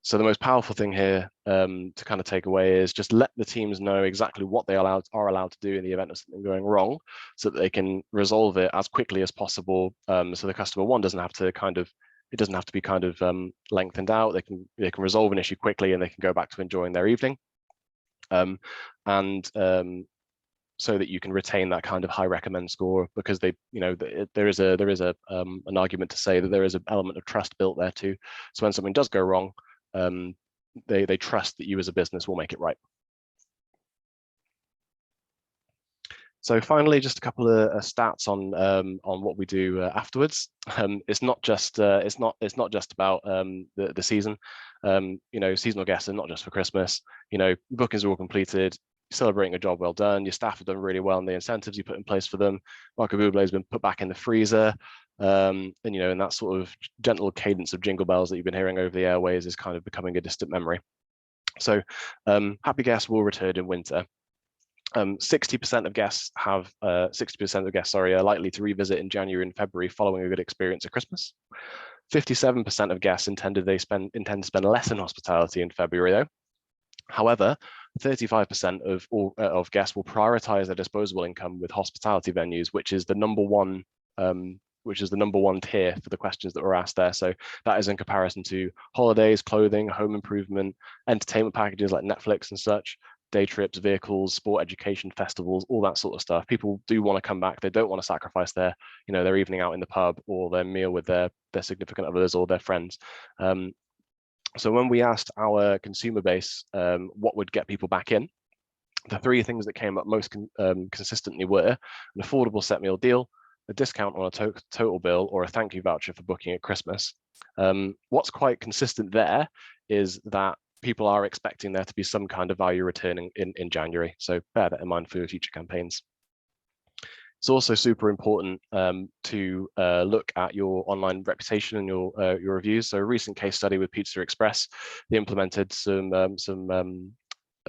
So the most powerful thing here to kind of take away is just let the teams know exactly what they are allowed to do in the event of something going wrong, so that they can resolve it as quickly as possible. So the customer doesn't have to be kind of lengthened out. They can resolve an issue quickly and they can go back to enjoying their evening. So that you can retain that kind of high recommend score, because there is an argument to say that there is an element of trust built there too. So when something does go wrong, they trust that you as a business will make it right. So finally, just a couple of stats on what we do afterwards. It's not just about the season. You know, seasonal guests are not just for Christmas. You know, bookings are all completed. Celebrating a job well done. Your staff have done really well, and the incentives you put in place for them. Michael Bublé has been put back in the freezer, and you know, and that sort of gentle cadence of jingle bells that you've been hearing over the airways is kind of becoming a distant memory. So, happy guests will return in winter. 60% of guests have 60% of guests, sorry, are likely to revisit in January and February following a good experience at Christmas. 57% of guests intend to spend less in hospitality in February, though. However, 35% of guests will prioritize their disposable income with hospitality venues, which is the number one tier for the questions that were asked there. So that is in comparison to holidays, clothing, home improvement, entertainment packages like Netflix and such, day trips, vehicles, sport, education, festivals, all that sort of stuff. People do want to come back. They don't want to sacrifice their evening out in the pub or their meal with their significant others or their friends. So when we asked our consumer base what would get people back in, the three things that came up most consistently were an affordable set meal deal, a discount on a total bill, or a thank you voucher for booking at Christmas. What's quite consistent there is that people are expecting there to be some kind of value returning in January. So bear that in mind for your future campaigns. It's also super important to look at your online reputation and your reviews. So a recent case study with Pizza Express, they implemented some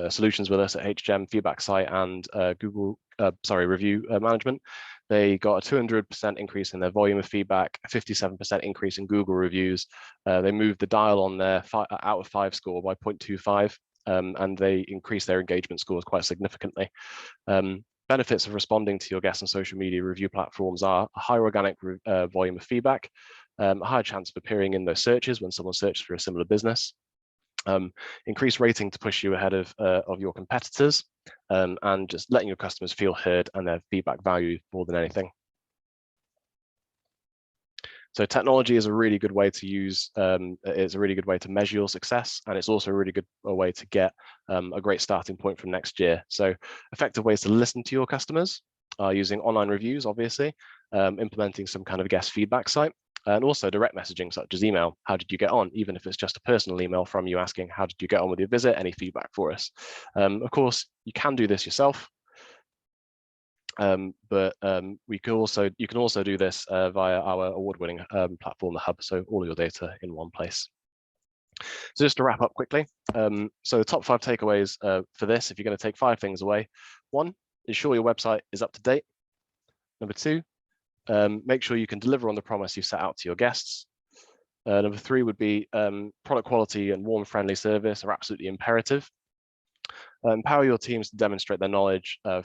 solutions with us at HGEM feedback site and Google review management. They got a 200% increase in their volume of feedback, a 57% increase in Google reviews. They moved the dial on their out of 5 score by 0.25, and they increased their engagement scores quite significantly. Benefits of responding to your guests on social media review platforms are a high organic volume of feedback, a higher chance of appearing in those searches when someone searches for a similar business, increased rating to push you ahead of your competitors, and just letting your customers feel heard and their feedback valued more than anything. So technology is a really good way to use, it's a really good way to measure your success, and it's also a really good way to get a great starting point from next year. So effective ways to listen to your customers are using online reviews, obviously, implementing some kind of guest feedback site, and also direct messaging such as email. How did you get on? Even if it's just a personal email from you asking, how did you get on with your visit? Any feedback for us? Of course, you can do this yourself. But you can also do this via our award-winning platform, the Hub, so all of your data in one place. So just to wrap up quickly, so the top 5 takeaways for this, if you're going to take 5 things away: 1, ensure your website is up to date. Number 2, make sure you can deliver on the promise you set out to your guests. Number 3 would be product quality and warm, friendly service are absolutely imperative. Empower your teams to demonstrate their knowledge for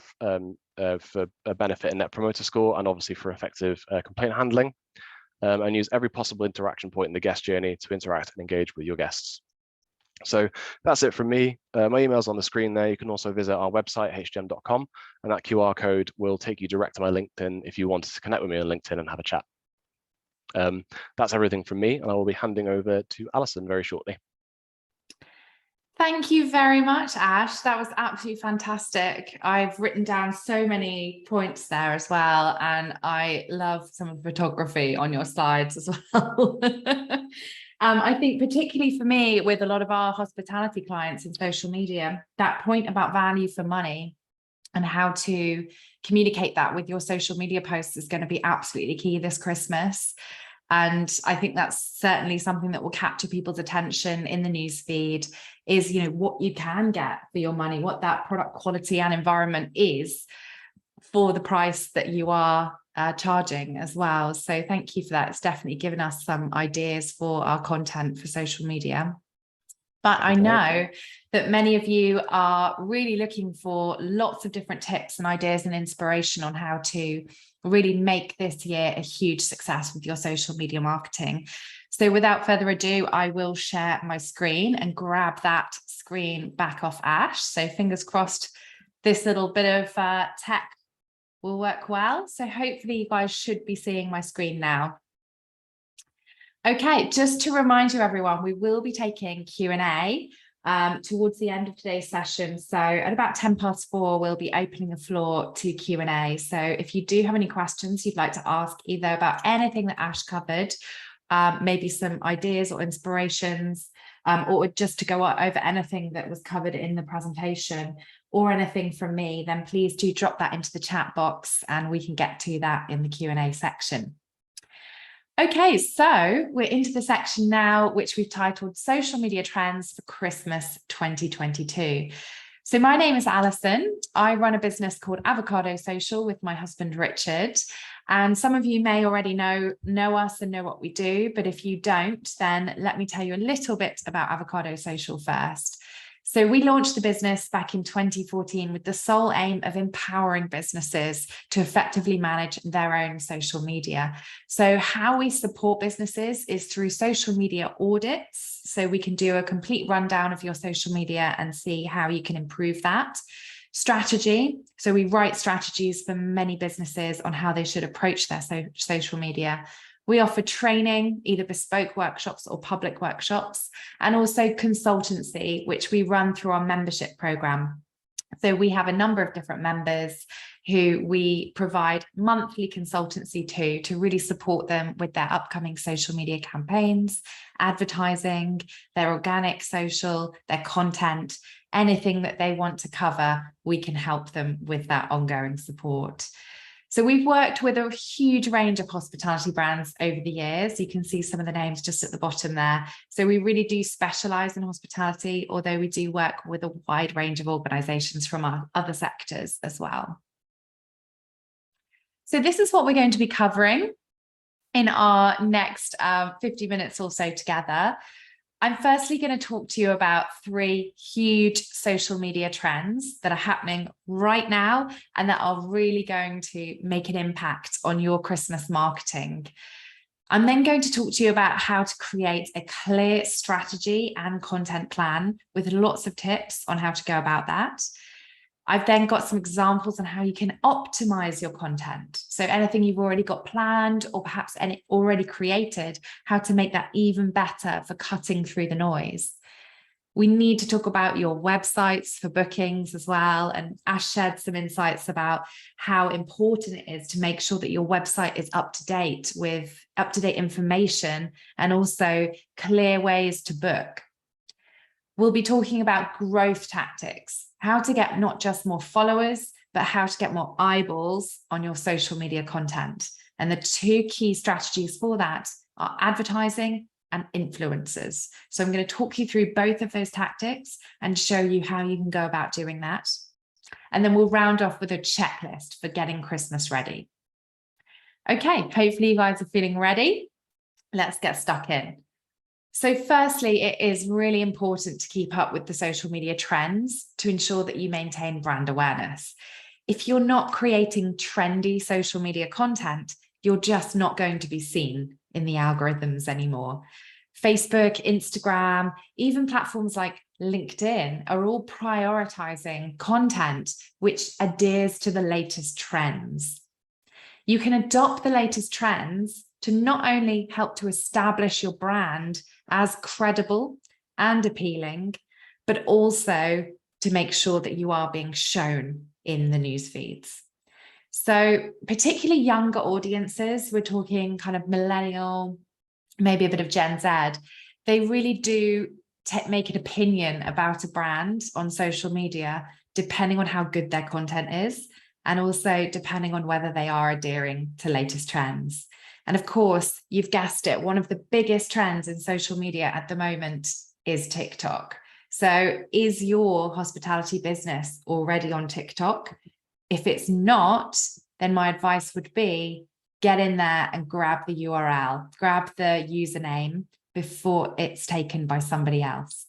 a benefit and net promoter score, and obviously for effective complaint handling, and use every possible interaction point in the guest journey to interact and engage with your guests. So that's it from me. My email's on the screen there. You can also visit our website, hgem.com, and that QR code will take you direct to my LinkedIn if you wanted to connect with me on LinkedIn and have a chat. That's everything from me, and I will be handing over to Alison very shortly. Thank you very much, Ash. That was absolutely fantastic. I've written down so many points there as well, and I love some of the photography on your slides as well. I think particularly for me, with a lot of our hospitality clients in social media, that point about value for money and how to communicate that with your social media posts is going to be absolutely key this Christmas. And I think that's certainly something that will capture people's attention in the newsfeed, is, you know, what you can get for your money, what that product quality and environment is for the price that you are charging as well. So thank you for that. It's definitely given us some ideas for our content for social media. But I know that many of you are really looking for lots of different tips and ideas and inspiration on how to really make this year a huge success with your social media marketing. So without further ado, I will share my screen and grab that screen back off Ash. So fingers crossed this little bit of tech will work well. So hopefully you guys should be seeing my screen now. Okay, just to remind you everyone, we will be taking Q&A towards the end of today's session. So at about 4:10, we'll be opening the floor to Q&A. So if you do have any questions you'd like to ask either about anything that Ash covered, maybe some ideas or inspirations, or just to go over anything that was covered in the presentation or anything from me, then please do drop that into the chat box and we can get to that in the Q&A section. Okay, so we're into the section now, which we've titled Social Media Trends for Christmas 2022. So my name is Alison. I run a business called Avocado Social with my husband, Richard. And some of you may already know us and know what we do, but if you don't, then let me tell you a little bit about Avocado Social first. So we launched the business back in 2014 with the sole aim of empowering businesses to effectively manage their own social media. So how we support businesses is through social media audits. So we can do a complete rundown of your social media and see how you can improve that. Strategy. So we write strategies for many businesses on how they should approach their social media. We offer training, either bespoke workshops or public workshops, and also consultancy, which we run through our membership program. So we have a number of different members who we provide monthly consultancy to really support them with their upcoming social media campaigns, advertising, their organic social, their content, anything that they want to cover, we can help them with that ongoing support. So we've worked with a huge range of hospitality brands over the years. You can see some of the names just at the bottom there. So we really do specialize in hospitality, although we do work with a wide range of organizations from our other sectors as well. So this is what we're going to be covering in our next 50 minutes or so together. I'm firstly going to talk to you about 3 huge social media trends that are happening right now and that are really going to make an impact on your Christmas marketing. I'm then going to talk to you about how to create a clear strategy and content plan with lots of tips on how to go about that. I've then got some examples on how you can optimize your content. So anything you've already got planned or perhaps any already created, how to make that even better for cutting through the noise. We need to talk about your websites for bookings as well. And Ash shared some insights about how important it is to make sure that your website is up to date with up-to-date information and also clear ways to book. We'll be talking about growth tactics, how to get not just more followers, but how to get more eyeballs on your social media content. And the 2 key strategies for that are advertising and influencers. So I'm going to talk you through both of those tactics and show you how you can go about doing that. And then we'll round off with a checklist for getting Christmas ready. Okay, hopefully you guys are feeling ready. Let's get stuck in. So firstly, it is really important to keep up with the social media trends to ensure that you maintain brand awareness. If you're not creating trendy social media content, you're just not going to be seen in the algorithms anymore. Facebook, Instagram, even platforms like LinkedIn are all prioritizing content which adheres to the latest trends. You can adopt the latest trends to not only help to establish your brand as credible and appealing, but also to make sure that you are being shown in the news feeds. So particularly younger audiences, we're talking kind of millennial, maybe a bit of Gen Z, they really do make an opinion about a brand on social media, depending on how good their content is, and also depending on whether they are adhering to latest trends. And of course, you've guessed it, one of the biggest trends in social media at the moment is TikTok. So is your hospitality business already on TikTok? If it's not, then my advice would be get in there and grab the URL, grab the username before it's taken by somebody else.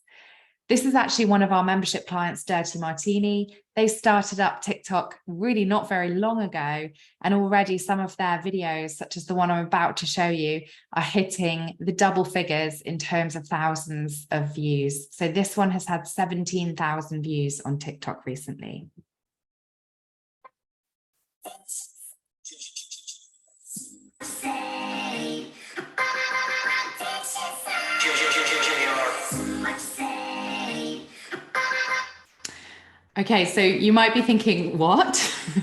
This is actually one of our membership clients, Dirty Martini. They started up TikTok really not very long ago, and already some of their videos, such as the one I'm about to show you, are hitting the double figures in terms of thousands of views. So this one has had 17,000 views on TikTok recently. Okay, so you might be thinking, what?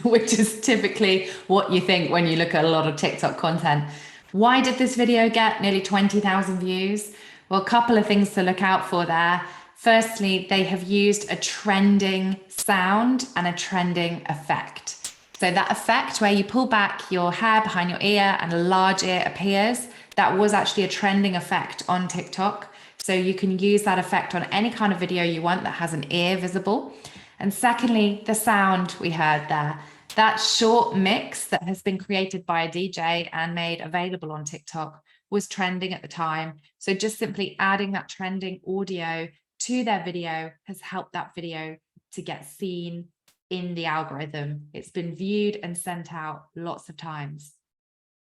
Which is typically what you think when you look at a lot of TikTok content. Why did this video get nearly 20,000 views? Well, a couple of things to look out for there. Firstly, they have used a trending sound and a trending effect. So that effect where you pull back your hair behind your ear and a large ear appears, that was actually a trending effect on TikTok. So you can use that effect on any kind of video you want that has an ear visible. And secondly, the sound we heard there, that short mix that has been created by a DJ and made available on TikTok was trending at the time. So just simply adding that trending audio to their video has helped that video to get seen in the algorithm. It's been viewed and sent out lots of times.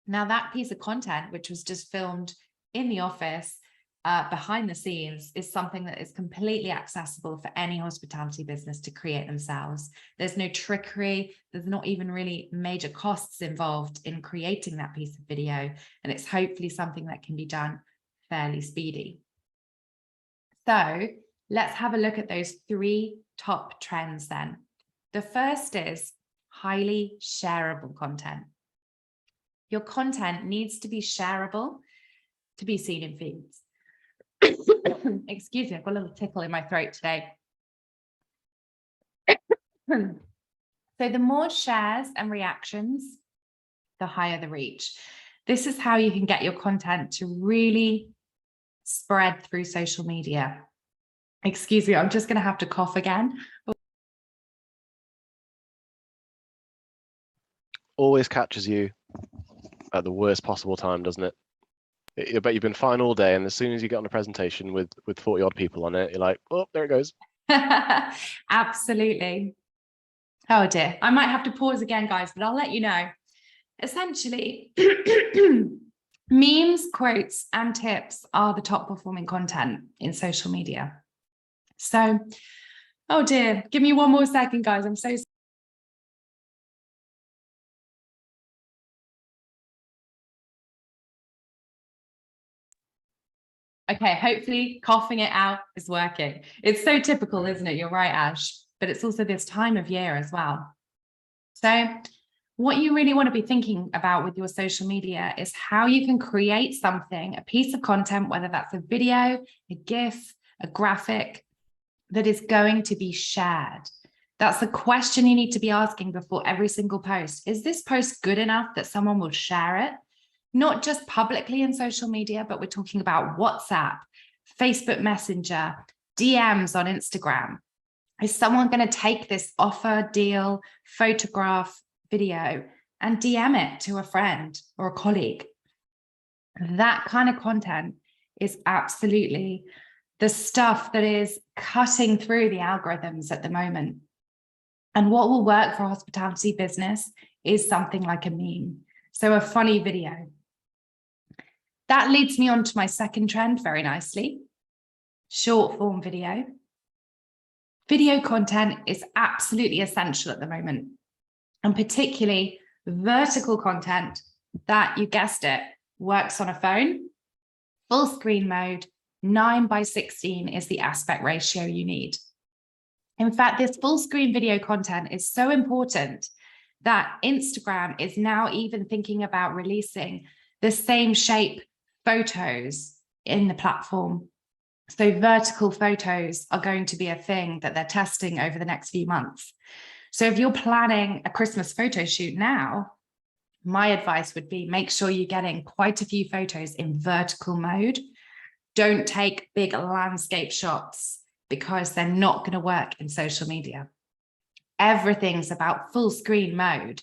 Now that piece of content, which was just filmed in the office, behind the scenes, is something that is completely accessible for any hospitality business to create themselves. There's no trickery. There's not even really major costs involved in creating that piece of video. And it's hopefully something that can be done fairly speedy. So let's have a look at those 3 top trends then. The first is highly shareable content. Your content needs to be shareable to be seen in feeds. Excuse me, I've got a little tickle in my throat today. So the more shares and reactions, the higher the reach. This is how you can get your content to really spread through social media. Excuse me, I'm just going to have to cough again. Always catches you at the worst possible time, doesn't it? I bet you've been fine all day, and as soon as you get on a presentation with 40 odd people on it, you're like, oh, there it goes. Absolutely. Oh dear, I might have to pause again, guys, but I'll let you know. Essentially, memes, quotes, and tips are the top performing content in social media. So, oh dear, give me one more second, guys. I'm so sorry. Okay, hopefully coughing it out is working. It's so typical, isn't it? You're right, Ash, but it's also this time of year as well. So what you really want to be thinking about with your social media is how you can create something, a piece of content, whether that's a video, a GIF, a graphic, that is going to be shared. That's the question you need to be asking before every single post. Is this post good enough that someone will share it? Not just publicly in social media, but we're talking about WhatsApp, Facebook Messenger, DMs on Instagram. Is someone going to take this offer, deal, photograph, video and DM it to a friend or a colleague? That kind of content is absolutely the stuff that is cutting through the algorithms at the moment. And what will work for a hospitality business is something like a meme. So a funny video. That leads me on to my second trend very nicely. Short form video. Video content is absolutely essential at the moment, and particularly vertical content that, you guessed it, works on a phone. Full screen mode, 9:16 is the aspect ratio you need. In fact, this full screen video content is so important that Instagram is now even thinking about releasing the same shape photos in the platform. So vertical photos are going to be a thing that they're testing over the next few months. So if you're planning a Christmas photo shoot now, my advice would be make sure you're getting quite a few photos in vertical mode. Don't take big landscape shots because they're not going to work in social media. Everything's about full screen mode.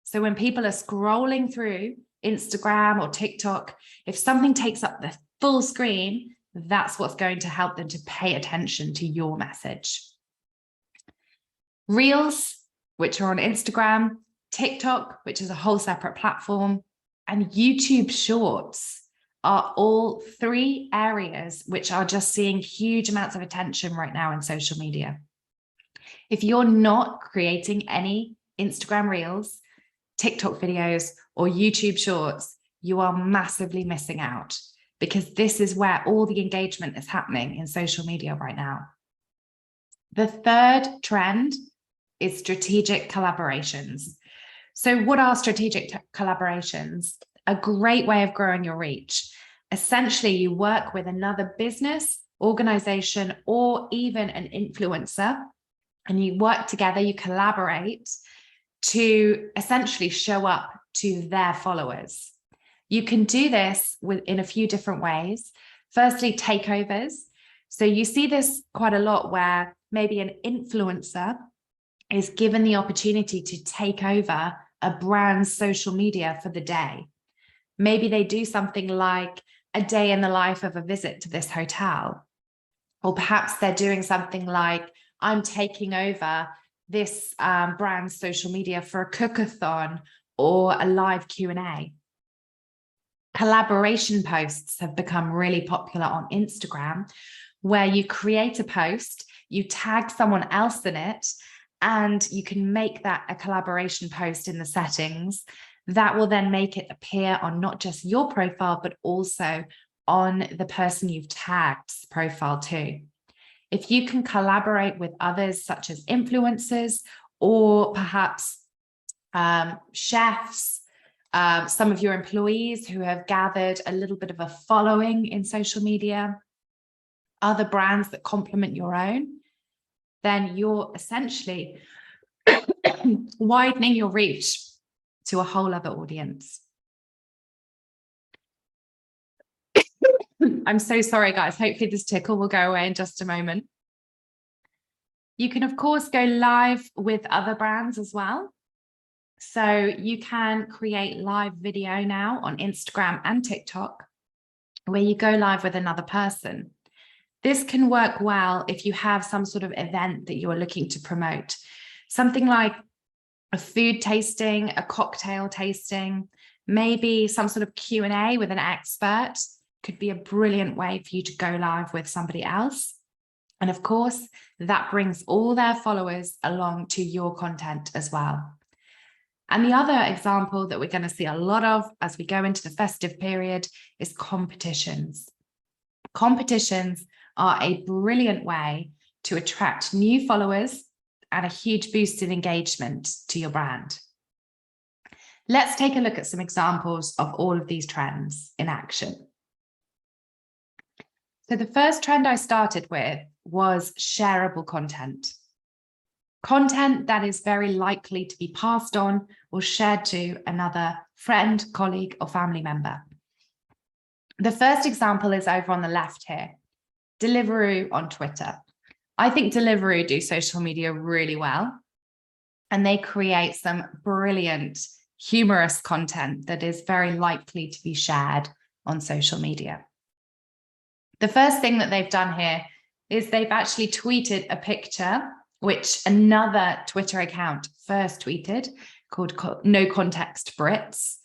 So when people are scrolling through Instagram or TikTok, if something takes up the full screen, that's what's going to help them to pay attention to your message. Reels, which are on Instagram, TikTok, which is a whole separate platform, and YouTube Shorts are all 3 areas which are just seeing huge amounts of attention right now in social media. If you're not creating any Instagram Reels, TikTok videos, or YouTube Shorts, you are massively missing out, because this is where all the engagement is happening in social media right now. The third trend is strategic collaborations. So what are strategic collaborations? A great way of growing your reach. Essentially, you work with another business, organization, or even an influencer, and you work together, you collaborate to essentially show up to their followers. You can do this in a few different ways. Firstly, takeovers. So you see this quite a lot where maybe an influencer is given the opportunity to take over a brand's social media for the day. Maybe they do something like a day in the life of a visit to this hotel. Or perhaps they're doing something like, I'm taking over this brand's social media for a cook-a-thon or a live Q&A. Collaboration posts have become really popular on Instagram, where you create a post, you tag someone else in it, and you can make that a collaboration post in the settings. That will then make it appear on not just your profile, but also on the person you've tagged's profile too. If you can collaborate with others, such as influencers, or perhaps chefs, some of your employees who have gathered a little bit of a following in social media, other brands that complement your own, then you're essentially widening your reach to a whole other audience. I'm so sorry, guys. Hopefully this tickle will go away in just a moment. You can, of course, go live with other brands as well. So you can create live video now on Instagram and TikTok, where you go live with another person. This can work well if you have some sort of event that you are looking to promote. Something like a food tasting, a cocktail tasting, maybe some sort of Q&A with an expert could be a brilliant way for you to go live with somebody else. And of course, that brings all their followers along to your content as well. And the other example that we're going to see a lot of as we go into the festive period is competitions. Competitions are a brilliant way to attract new followers and a huge boost in engagement to your brand. Let's take a look at some examples of all of these trends in action. So the first trend I started with was shareable content. Content that is very likely to be passed on or shared to another friend, colleague, or family member. The first example is over on the left here, Deliveroo on Twitter. I think Deliveroo do social media really well, and they create some brilliant, humorous content that is very likely to be shared on social media. The first thing that they've done here is they've actually tweeted a picture which another Twitter account first tweeted, called No Context Brits.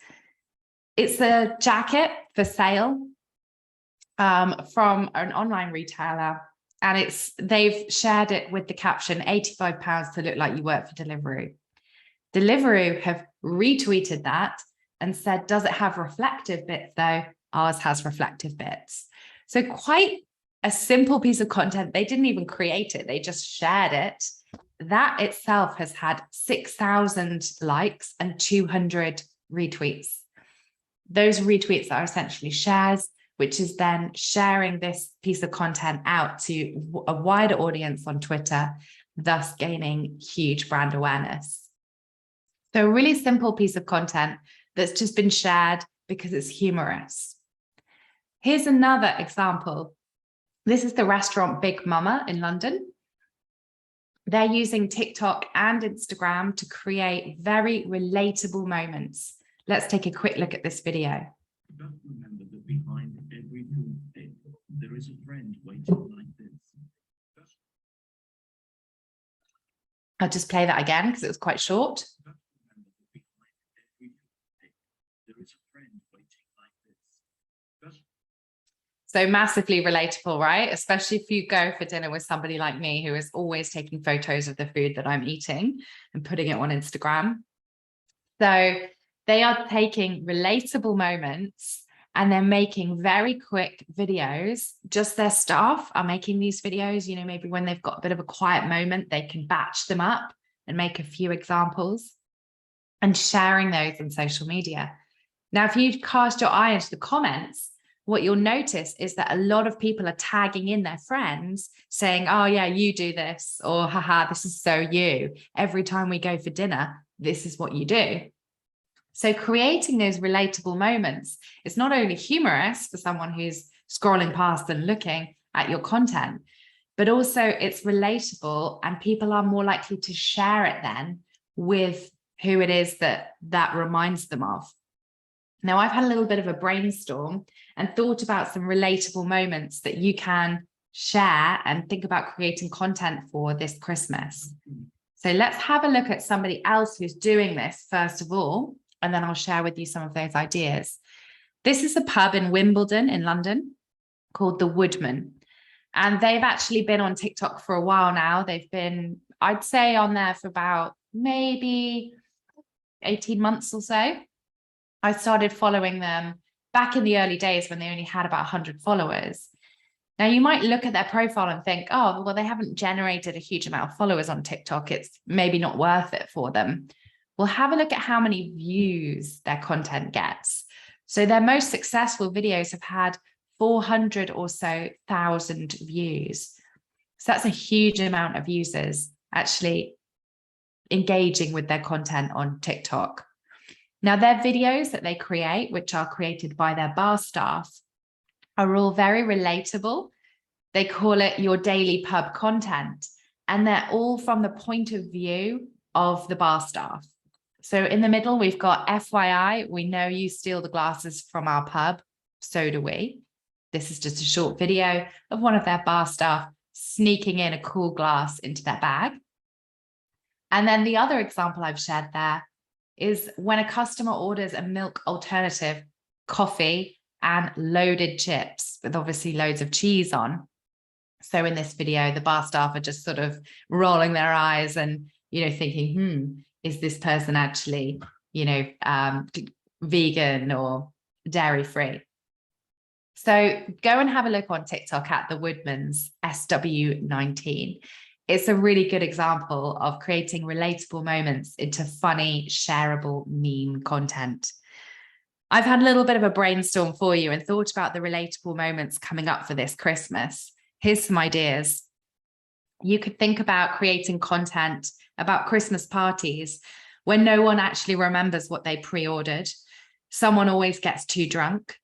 It's a jacket for sale from an online retailer, and they've shared it with the caption, £85 to look like you work for Deliveroo. Deliveroo have retweeted that and said, does it have reflective bits though? Ours has reflective bits. So quite a simple piece of content. They didn't even create it. They just shared it. That itself has had 6,000 likes and 200 retweets. Those retweets are essentially shares, which is then sharing this piece of content out to a wider audience on Twitter, thus gaining huge brand awareness. So a really simple piece of content that's just been shared because it's humorous. Here's another example. This is the restaurant Big Mama in London. They're using TikTok and Instagram to create very relatable moments. Let's take a quick look at this video. Just remember that behind every food pic, there is a friend waiting like this. I'll just play that again because it was quite short. Just remember that behind every food pic, there is a friend waiting like this. So massively relatable, right? Especially if you go for dinner with somebody like me who is always taking photos of the food that I'm eating and putting it on Instagram. So they are taking relatable moments and they're making very quick videos. Just their staff are making these videos, you know, maybe when they've got a bit of a quiet moment, they can batch them up and make a few examples and sharing those on social media. Now, if you cast your eye into the comments, what you'll notice is that a lot of people are tagging in their friends saying, oh yeah, you do this, or haha, this is so you. Every time we go for dinner, this is what you do. So creating those relatable moments is not only humorous for someone who's scrolling past and looking at your content, but also it's relatable and people are more likely to share it then with who it is that reminds them of. Now, I've had a little bit of a brainstorm and thought about some relatable moments that you can share and think about creating content for this Christmas. So let's have a look at somebody else who's doing this first of all, and then I'll share with you some of those ideas. This is a pub in Wimbledon in London called The Woodman. And they've actually been on TikTok for a while now. They've been, I'd say, on there for about maybe 18 months or so. I started following them back in the early days when they only had about 100 followers. Now, you might look at their profile and think, oh, well, they haven't generated a huge amount of followers on TikTok. It's maybe not worth it for them. Well, have a look at how many views their content gets. So their most successful videos have had 400 or so thousand views. So that's a huge amount of users actually engaging with their content on TikTok. Now, their videos that they create, which are created by their bar staff, are all very relatable. They call it your daily pub content, and they're all from the point of view of the bar staff. So in the middle, we've got FYI, we know you steal the glasses from our pub, so do we. This is just a short video of one of their bar staff sneaking in a cool glass into their bag. And then the other example I've shared there is when a customer orders a milk alternative, coffee and loaded chips with obviously loads of cheese on. So in this video, the bar staff are just sort of rolling their eyes and, you know, thinking, is this person actually, you know, vegan or dairy free? So go and have a look on TikTok at the Woodman's SW19. It's a really good example of creating relatable moments into funny, shareable meme content. I've had a little bit of a brainstorm for you and thought about the relatable moments coming up for this Christmas. Here's some ideas. You could think about creating content about Christmas parties when no one actually remembers what they pre-ordered. Someone always gets too drunk.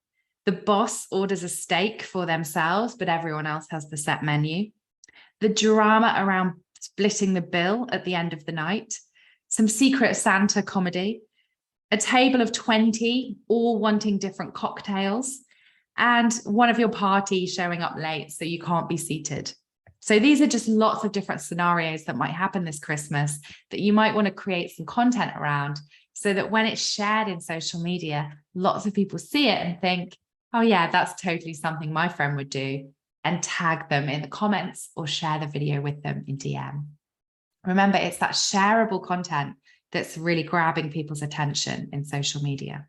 The boss orders a steak for themselves, but everyone else has the set menu. The drama around splitting the bill at the end of the night, some Secret Santa comedy, a table of 20 all wanting different cocktails, and one of your party showing up late so you can't be seated. So these are just lots of different scenarios that might happen this Christmas that you might want to create some content around so that when it's shared in social media, lots of people see it and think, oh yeah, that's totally something my friend would do, and tag them in the comments or share the video with them in DM. Remember, it's that shareable content that's really grabbing people's attention in social media.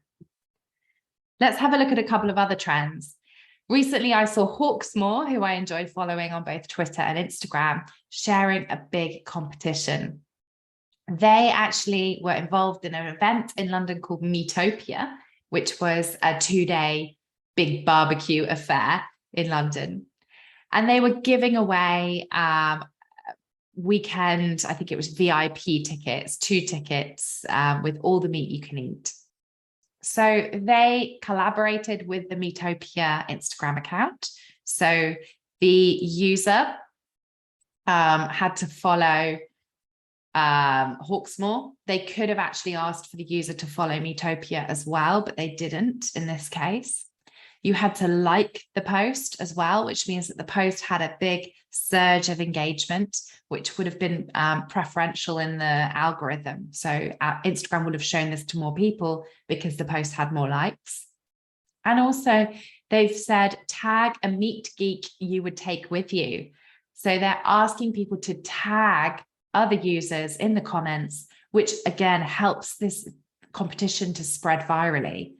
Let's have a look at a couple of other trends. Recently, I saw Hawksmoor, who I enjoy following on both Twitter and Instagram, sharing a big competition. They actually were involved in an event in London called Meatopia, which was a 2-day big barbecue affair in London. And they were giving away weekend, I think it was VIP tickets, 2 tickets with all the meat you can eat. So they collaborated with the Meatopia Instagram account. So the user had to follow Hawksmoor. They could have actually asked for the user to follow Meatopia as well, but they didn't in this case. You had to like the post as well, which means that the post had a big surge of engagement, which would have been preferential in the algorithm. So Instagram would have shown this to more people because the post had more likes. And also they've said, tag a meat geek you would take with you. So they're asking people to tag other users in the comments, which again helps this competition to spread virally.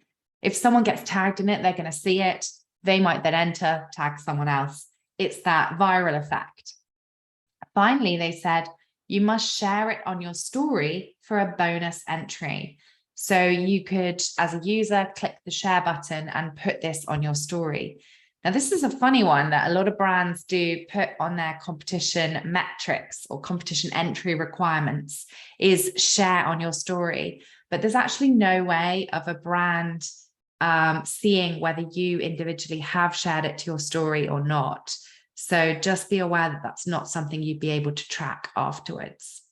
If someone gets tagged in it, they're going to see it. They might then enter, tag someone else. It's that viral effect. Finally, they said, you must share it on your story for a bonus entry. So you could, as a user, click the share button and put this on your story. Now, this is a funny one that a lot of brands do put on their competition metrics or competition entry requirements, is share on your story. But there's actually no way of a brand seeing whether you individually have shared it to your story or not. So just be aware that that's not something you'd be able to track afterwards.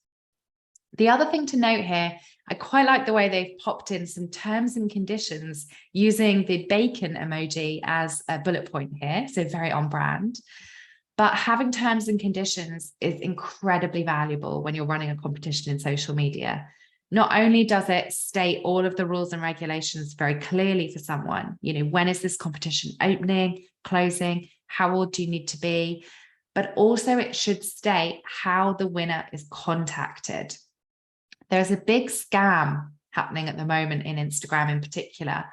The other thing to note here, I quite like the way they've popped in some terms and conditions using the bacon emoji as a bullet point here, so very on brand. But having terms and conditions is incredibly valuable when you're running a competition in social media. Not only does it state all of the rules and regulations very clearly for someone, you know, when is this competition opening, closing, how old do you need to be, but also it should state how the winner is contacted. There's a big scam happening at the moment in Instagram in particular,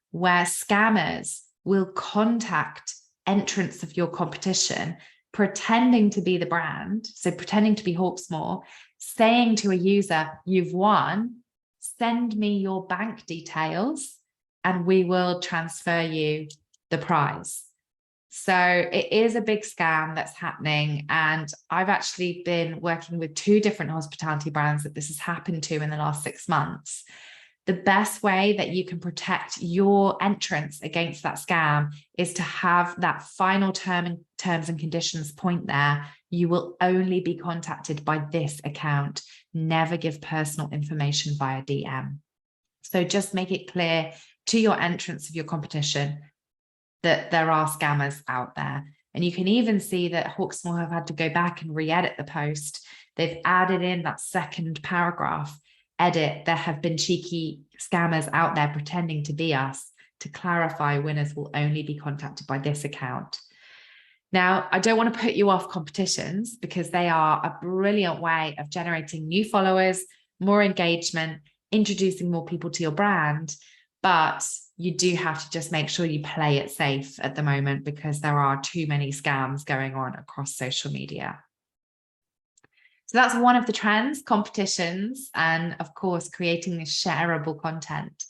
where scammers will contact entrants of your competition, pretending to be the brand, so pretending to be Hawksmoor, saying to a user, you've won, send me your bank details and we will transfer you the prize. So it is a big scam that's happening. And I've actually been working with 2 different hospitality brands that this has happened to in the last 6 months. The best way that you can protect your entrance against that scam is to have that final terms and conditions point there. You will only be contacted by this account. Never give personal information via DM. So just make it clear to your entrants of your competition that there are scammers out there. And you can even see that Hawksmoor have had to go back and re-edit the post. They've added in that second paragraph edit. There have been cheeky scammers out there pretending to be us, to clarify winners will only be contacted by this account. Now, I don't want to put you off competitions because they are a brilliant way of generating new followers, more engagement, introducing more people to your brand, but you do have to just make sure you play it safe at the moment because there are too many scams going on across social media. So that's one of the trends, competitions, and of course, creating this shareable content.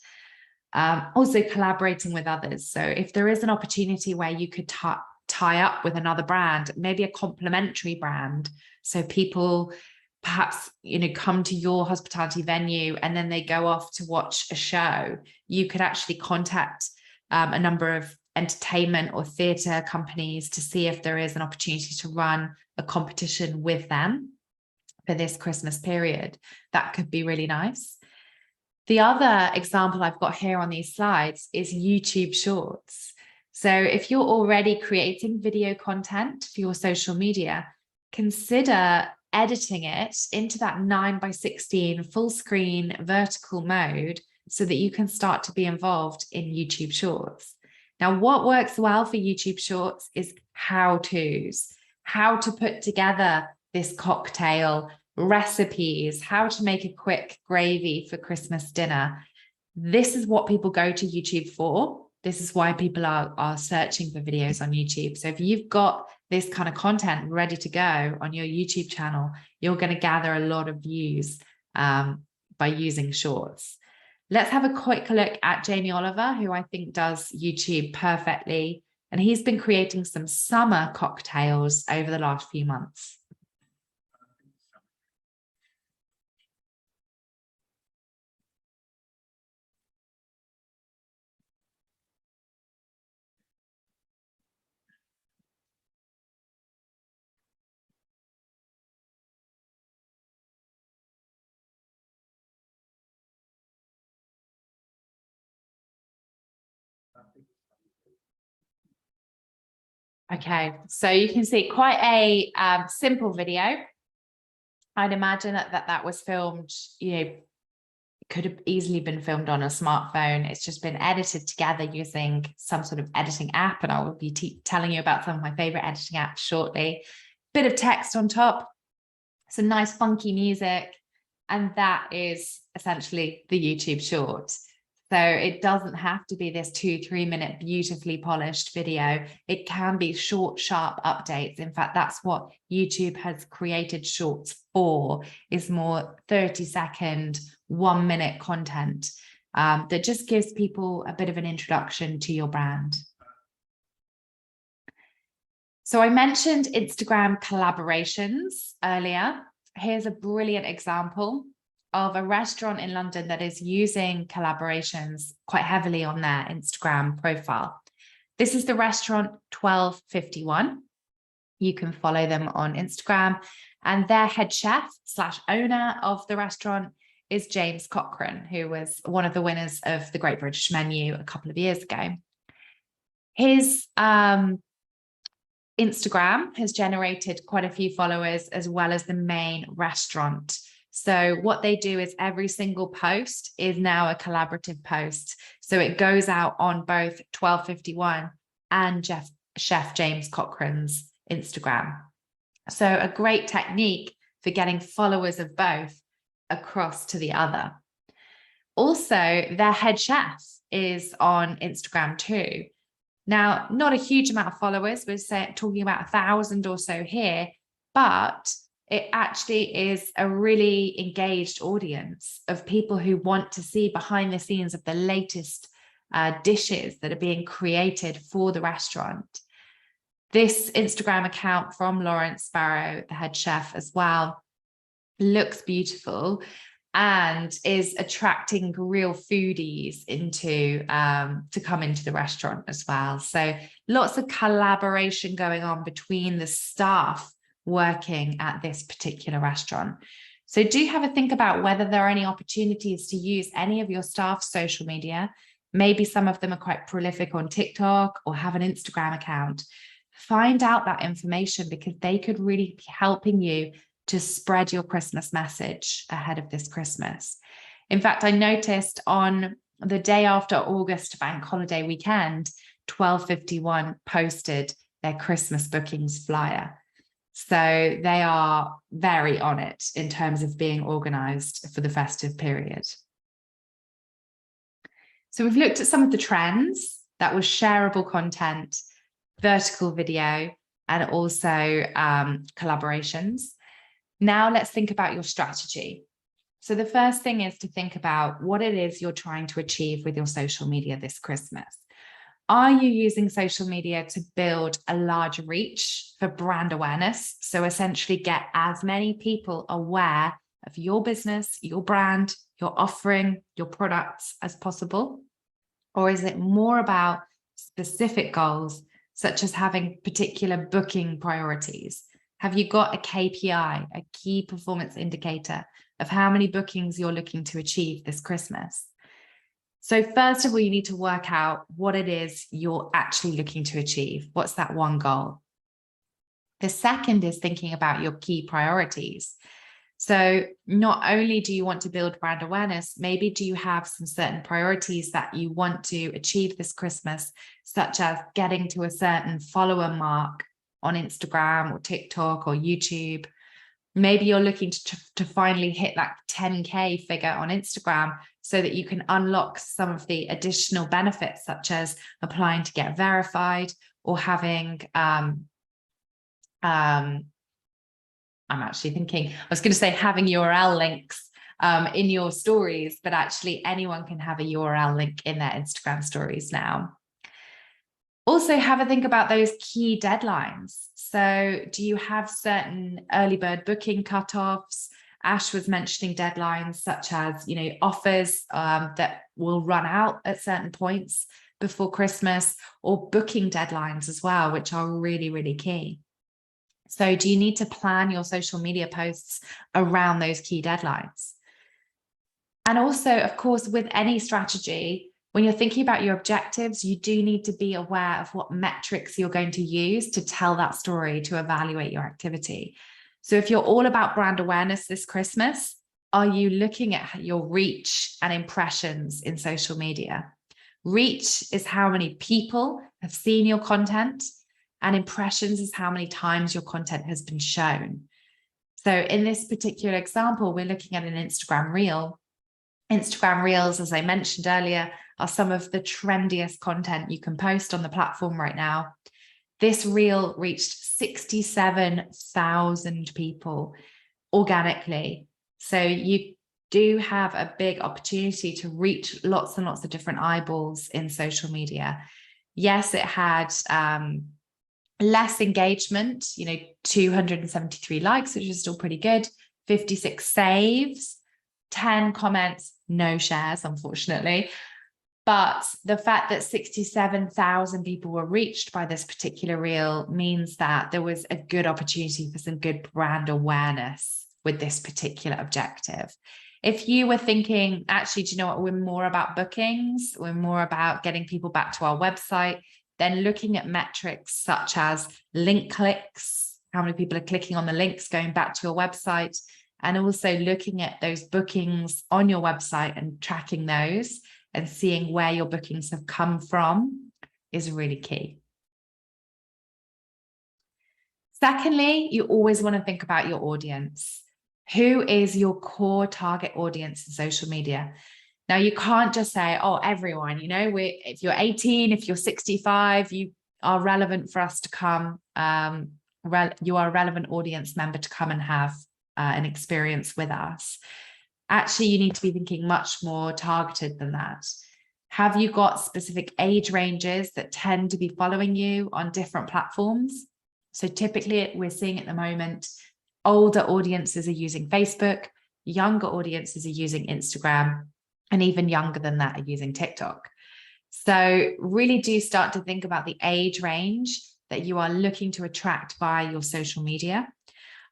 Also collaborating with others. So if there is an opportunity where you could tie up with another brand, maybe a complementary brand, so people perhaps, you know, come to your hospitality venue and then they go off to watch a show, you could actually contact a number of entertainment or theatre companies to see if there is an opportunity to run a competition with them for this Christmas period. That could be really nice. The other example I've got here on these slides is YouTube Shorts. So if you're already creating video content for your social media, consider editing it into that 9:16 full screen vertical mode so that you can start to be involved in YouTube Shorts. Now, what works well for YouTube Shorts is how-tos, how to put together this cocktail, recipes, how to make a quick gravy for Christmas dinner. This is what people go to YouTube for. This is why people are searching for videos on YouTube. So if you've got this kind of content ready to go on your YouTube channel, you're going to gather a lot of views by using Shorts. Let's have a quick look at Jamie Oliver, who I think does YouTube perfectly. And he's been creating some summer cocktails over the last few months. Okay, so you can see quite a simple video. I'd imagine that was filmed, you know, could have easily been filmed on a smartphone. It's just been edited together using some sort of editing app, and I will be telling you about some of my favorite editing apps shortly. Bit of text on top, some nice funky music, and that is essentially the YouTube short. So it doesn't have to be this 2-3 minute beautifully polished video. It can be short, sharp updates. In fact, that's what YouTube has created shorts for, is more 30-second, 1 minute content that just gives people a bit of an introduction to your brand. So I mentioned Instagram collaborations earlier. Here's a brilliant example of a restaurant in London that is using collaborations quite heavily on their Instagram profile. This is the restaurant 1251. You can follow them on Instagram, and their head chef / owner of the restaurant is James Cochrane, who was one of the winners of the Great British Menu a couple of years ago. His Instagram has generated quite a few followers, as well as the main restaurant. So what they do is every single post is now a collaborative post. So it goes out on both 1251 and Chef James Cochrane's Instagram. So a great technique for getting followers of both across to the other. Also, their head chef is on Instagram too. Now, not a huge amount of followers, we're talking about 1,000 or so here, but it actually is a really engaged audience of people who want to see behind the scenes of the latest dishes that are being created for the restaurant. This Instagram account from Lawrence Sparrow, the head chef as well, looks beautiful and is attracting real foodies into to come into the restaurant as well. So lots of collaboration going on between the staff working at this particular restaurant. So do have a think about whether there are any opportunities to use any of your staff's social media. Maybe some of them are quite prolific on TikTok or have an Instagram account. Find out that information, because they could really be helping you to spread your Christmas message ahead of this Christmas. In fact, I noticed on the day after August bank holiday weekend, 1251 posted their Christmas bookings flyer. So they are very on it in terms of being organized for the festive period. So we've looked at some of the trends. That was shareable content, vertical video, and also collaborations. Now let's think about your strategy. So the first thing is to think about what it is you're trying to achieve with your social media this Christmas. Are you using social media to build a large reach for brand awareness? So essentially get as many people aware of your business, your brand, your offering, your products as possible? Or is it more about specific goals, such as having particular booking priorities? Have you got a KPI, a key performance indicator of how many bookings you're looking to achieve this Christmas? So first of all, you need to work out what it is you're actually looking to achieve. What's that one goal? The second is thinking about your key priorities. So not only do you want to build brand awareness, maybe do you have some certain priorities that you want to achieve this Christmas, such as getting to a certain follower mark on Instagram or TikTok or YouTube. Maybe you're looking to finally hit that 10K figure on Instagram so that you can unlock some of the additional benefits, such as applying to get verified or having, I'm actually thinking, I was going to say having URL links in your stories, but actually anyone can have a URL link in their Instagram stories now. Also have a think about those key deadlines. So do you have certain early bird booking cutoffs? Ash was mentioning deadlines such as, offers that will run out at certain points before Christmas, or booking deadlines as well, which are really, really key. So do you need to plan your social media posts around those key deadlines? And also, of course, with any strategy, when you're thinking about your objectives, you do need to be aware of what metrics you're going to use to tell that story, to evaluate your activity. So if you're all about brand awareness this Christmas, are you looking at your reach and impressions in social media? Reach is how many people have seen your content, and impressions is how many times your content has been shown. So in this particular example, we're looking at an Instagram reel. Instagram Reels, as I mentioned earlier, are some of the trendiest content you can post on the platform right now. This reel reached 67,000 people organically. So you do have a big opportunity to reach lots and lots of different eyeballs in social media. Yes, it had less engagement, 273 likes, which is still pretty good, 56 saves, 10 comments, no shares, unfortunately. But the fact that 67,000 people were reached by this particular reel means that there was a good opportunity for some good brand awareness with this particular objective. If you were thinking, actually, do you know what, we're more about bookings, we're more about getting people back to our website, then looking at metrics such as link clicks, how many people are clicking on the links going back to your website, and also looking at those bookings on your website and tracking those and seeing where your bookings have come from is really key. Secondly, you always want to think about your audience. Who is your core target audience in social media? Now, you can't just say, oh, everyone, if you're 18, if you're 65, you are relevant for us to come. You are a relevant audience member to come and have an experience with us. Actually, you need to be thinking much more targeted than that. Have you got specific age ranges that tend to be following you on different platforms? So typically we're seeing at the moment, older audiences are using Facebook, younger audiences are using Instagram, and even younger than that are using TikTok. So really do start to think about the age range that you are looking to attract via your social media.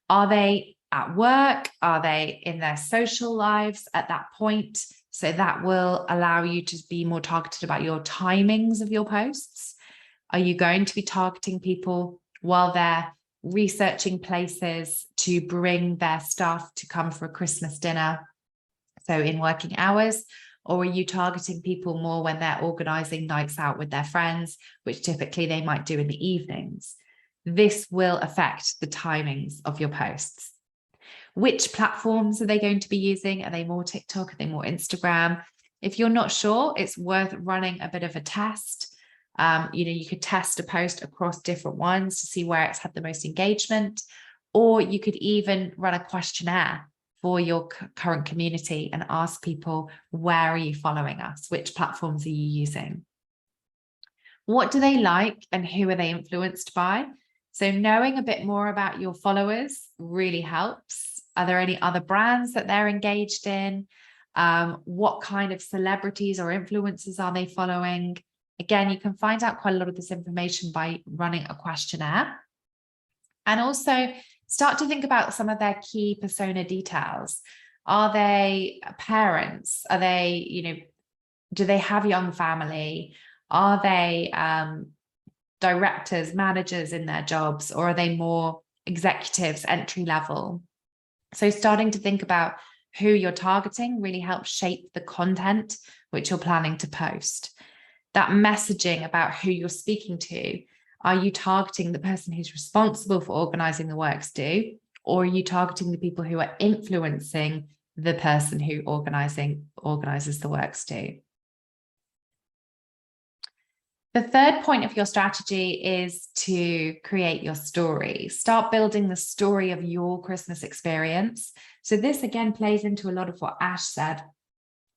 Are they at work? Are they in their social lives at that point? So that will allow you to be more targeted about your timings of your posts. Are you going to be targeting people while they're researching places to bring their staff to come for a Christmas dinner, so in working hours? Or are you targeting people more when they're organizing nights out with their friends, which typically they might do in the evenings? This will affect the timings of your posts. Which platforms are they going to be using? Are they more TikTok? Are they more Instagram? If you're not sure, it's worth running a bit of a test. You could test a post across different ones to see where it's had the most engagement, or you could even run a questionnaire for your current community and ask people, where are you following us? Which platforms are you using? What do they like and who are they influenced by? So knowing a bit more about your followers really helps. Are there any other brands that they're engaged in? What kind of celebrities or influencers are they following? Again, you can find out quite a lot of this information by running a questionnaire. And also start to think about some of their key persona details. Are they parents? Are they, do they have a young family? Are they directors, managers in their jobs, or are they more executives, entry level? So starting to think about who you're targeting really helps shape the content which you're planning to post. That messaging about who you're speaking to, are you targeting the person who's responsible for organizing the works do, or are you targeting the people who are influencing the person who organizes the works do? The third point of your strategy is to create your story. Start building the story of your Christmas experience. So this again plays into a lot of what Ash said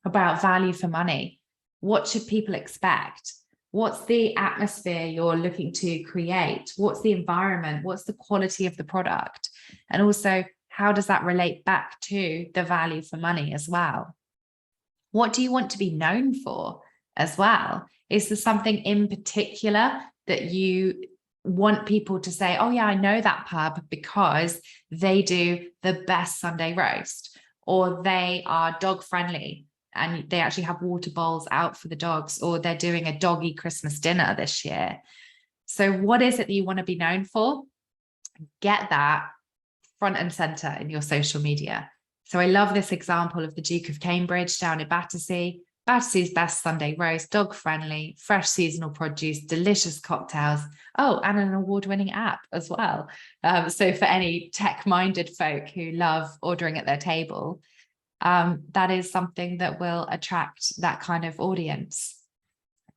about value for money. What should people expect? What's the atmosphere you're looking to create? What's the environment? What's the quality of the product? And also, how does that relate back to the value for money as well? What do you want to be known for as well? Is there something in particular that you want people to say, oh yeah, I know that pub because they do the best Sunday roast, or they are dog friendly and they actually have water bowls out for the dogs, or they're doing a doggy Christmas dinner this year. So what is it that you want to be known for? Get that front and center in your social media. So I love this example of the Duke of Cambridge down in Battersea. Battersea's best Sunday roast, dog friendly, fresh seasonal produce, delicious cocktails. Oh, and an award-winning app as well. So for any tech-minded folk who love ordering at their table, that is something that will attract that kind of audience.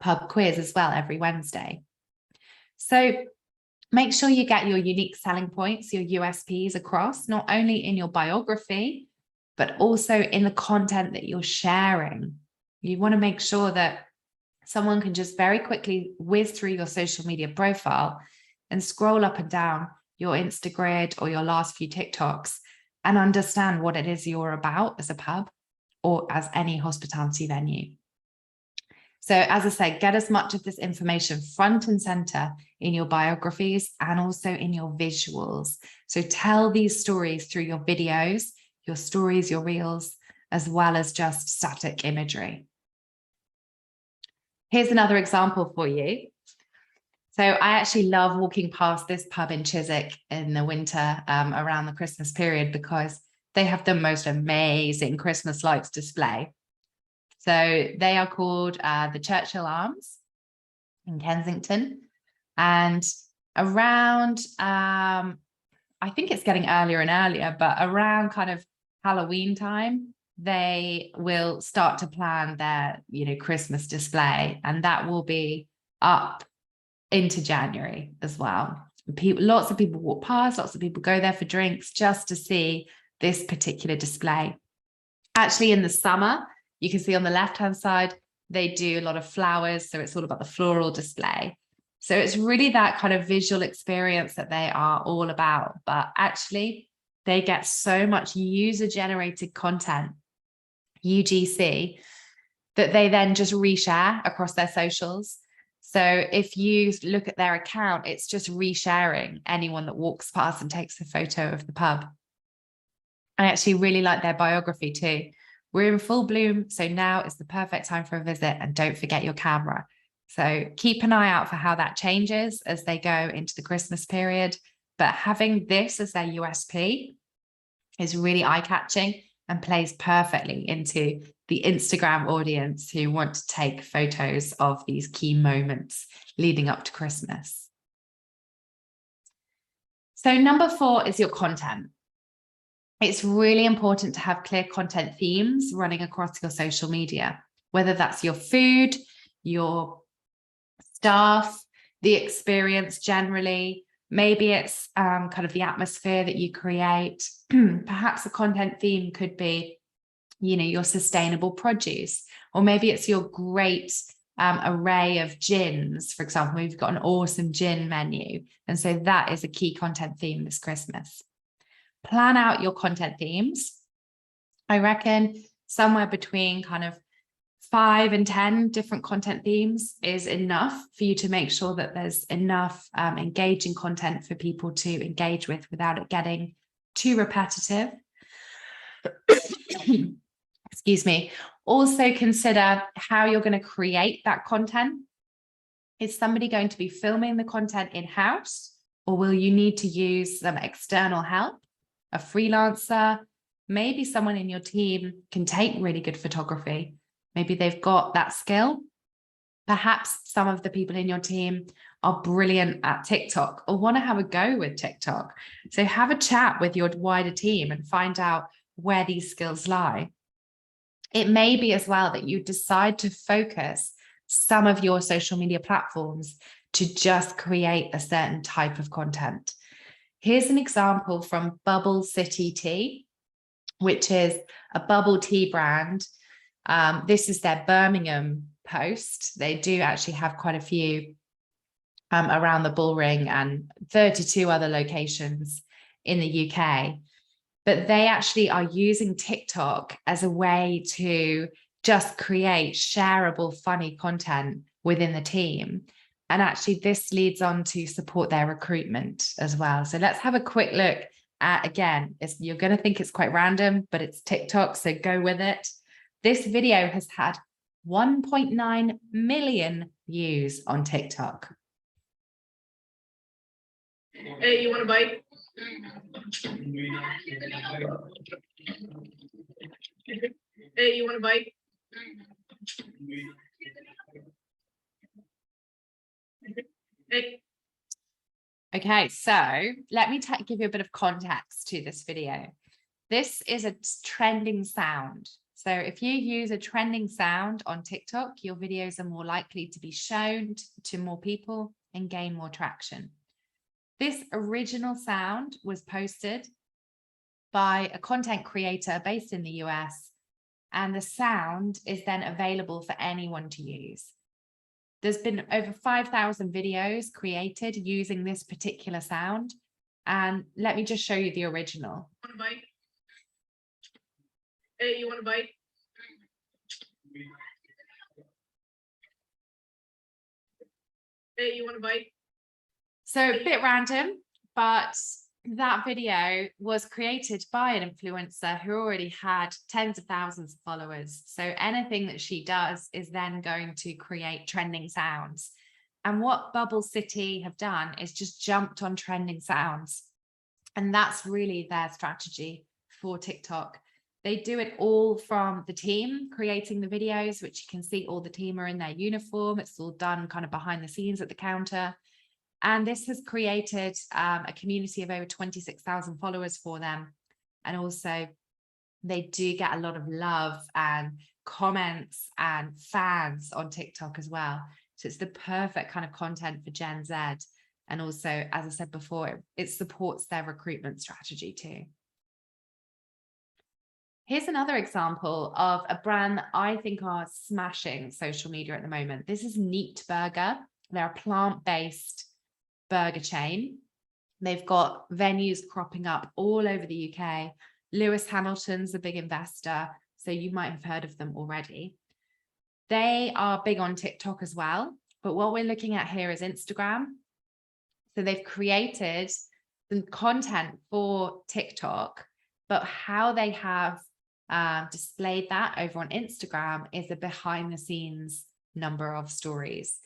Pub quiz as well every Wednesday. So make sure you get your unique selling points, your USPs across, not only in your biography, but also in the content that you're sharing. You want to make sure that someone can just very quickly whiz through your social media profile and scroll up and down your Instagram or your last few TikToks and understand what it is you're about as a pub or as any hospitality venue. So as I said, get as much of this information front and center in your biographies and also in your visuals. So tell these stories through your videos, your stories, your reels, as well as just static imagery. Here's another example for you. So I actually love walking past this pub in Chiswick in the winter around the Christmas period because they have the most amazing Christmas lights display. So they are called the Churchill Arms in Kensington. And around, I think it's getting earlier and earlier, but around kind of Halloween time, they will start to plan their, Christmas display. And that will be up into January as well. Lots of people walk past, lots of people go there for drinks just to see this particular display. Actually, in the summer, you can see on the left-hand side, they do a lot of flowers. So it's all about the floral display. So it's really that kind of visual experience that they are all about. But actually, they get so much user-generated content, UGC, that they then just reshare across their socials. So if you look at their account, it's just resharing anyone that walks past and takes a photo of the pub. I actually really like their biography too. We're in full bloom, so now is the perfect time for a visit, and don't forget your camera. So keep an eye out for how that changes as they go into the Christmas period. But having this as their USP is really eye-catching and plays perfectly into the Instagram audience who want to take photos of these key moments leading up to Christmas. So number 4 is your content. It's really important to have clear content themes running across your social media, whether that's your food, your staff, the experience generally. Maybe it's kind of the atmosphere that you create. Perhaps a content theme could be, your sustainable produce, or maybe it's your great array of gins. For example, we've got an awesome gin menu. And so that is a key content theme this Christmas. Plan out your content themes. I reckon somewhere between kind of 5 and 10 different content themes is enough for you to make sure that there's enough engaging content for people to engage with without it getting too repetitive. Excuse me. Also consider how you're going to create that content. Is somebody going to be filming the content in-house, or will you need to use some external help? A freelancer, maybe someone in your team can take really good photography. Maybe they've got that skill. Perhaps some of the people in your team are brilliant at TikTok or want to have a go with TikTok. So have a chat with your wider team and find out where these skills lie. It may be as well that you decide to focus some of your social media platforms to just create a certain type of content. Here's an example from Bubble City Tea, which is a bubble tea brand. This is their Birmingham post. They do actually have quite a few around the Bullring and 32 other locations in the UK. But they actually are using TikTok as a way to just create shareable, funny content within the team. And actually this leads on to support their recruitment as well. So let's have a quick look at, again, you're going to think it's quite random, but it's TikTok, so go with it. This video has had 1.9 million views on TikTok. Hey, you want a bite? Hey, you want a bite? Hey. Okay, so let me give you a bit of context to this video. This is a trending sound. So if you use a trending sound on TikTok, your videos are more likely to be shown to more people and gain more traction. This original sound was posted by a content creator based in the US, and the sound is then available for anyone to use. There's been over 5,000 videos created using this particular sound. And let me just show you the original. Want a bite? Hey, you want a bite? Hey, you want a bite? So a bit random, but that video was created by an influencer who already had tens of thousands of followers. So anything that she does is then going to create trending sounds. And what Bubble City have done is just jumped on trending sounds. And that's really their strategy for TikTok. They do it all from the team creating the videos, which you can see all the team are in their uniform. It's all done kind of behind the scenes at the counter. And this has created a community of over 26,000 followers for them. And also they do get a lot of love and comments and fans on TikTok as well. So it's the perfect kind of content for Gen Z. And also, as I said before, it supports their recruitment strategy too. Here's another example of a brand that I think are smashing social media at the moment. This is Neat Burger. They're a plant-based burger chain. They've got venues cropping up all over the UK. Lewis Hamilton's a big investor, so you might have heard of them already. They are big on TikTok as well, but what we're looking at here is Instagram. So they've created some content for TikTok, but how they have displayed that over on Instagram is a behind the scenes number of stories.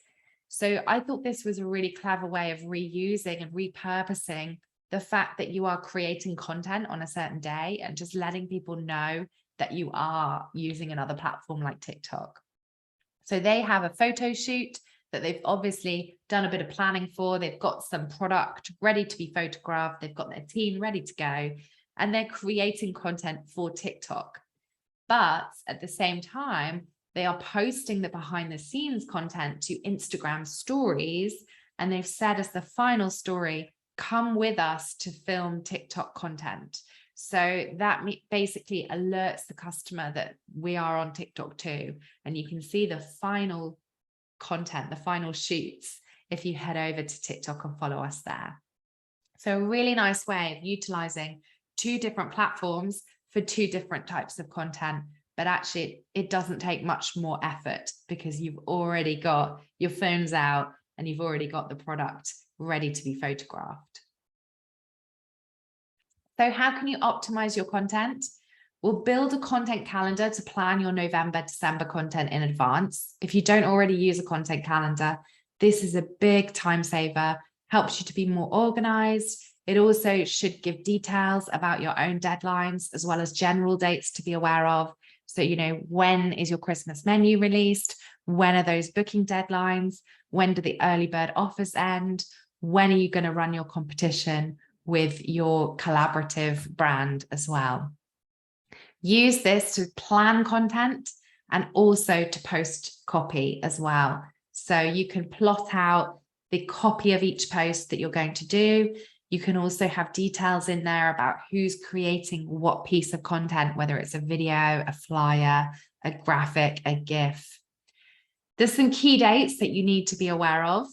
So I thought this was a really clever way of reusing and repurposing the fact that you are creating content on a certain day and just letting people know that you are using another platform like TikTok. So they have a photo shoot that they've obviously done a bit of planning for. They've got some product ready to be photographed. They've got their team ready to go, and they're creating content for TikTok. But at the same time, they are posting the behind the scenes content to Instagram stories. And they've said as the final story, come with us to film TikTok content. So that basically alerts the customer that we are on TikTok too. And you can see the final content, the final shoots, if you head over to TikTok and follow us there. So a really nice way of utilizing two different platforms for two different types of content, but actually it doesn't take much more effort because you've already got your phones out and you've already got the product ready to be photographed. So how can you optimize your content? Well, build a content calendar to plan your November, December content in advance. If you don't already use a content calendar, this is a big time saver, helps you to be more organized. It also should give details about your own deadlines, as well as general dates to be aware of. So, you know, when is your Christmas menu released? When are those booking deadlines? When do the early bird offers end? When are you going to run your competition with your collaborative brand as well? Use this to plan content and also to post copy as well. So you can plot out the copy of each post that you're going to do. You can also have details in there about who's creating what piece of content, whether it's a video, a flyer, a graphic, a GIF. There's some key dates that you need to be aware of.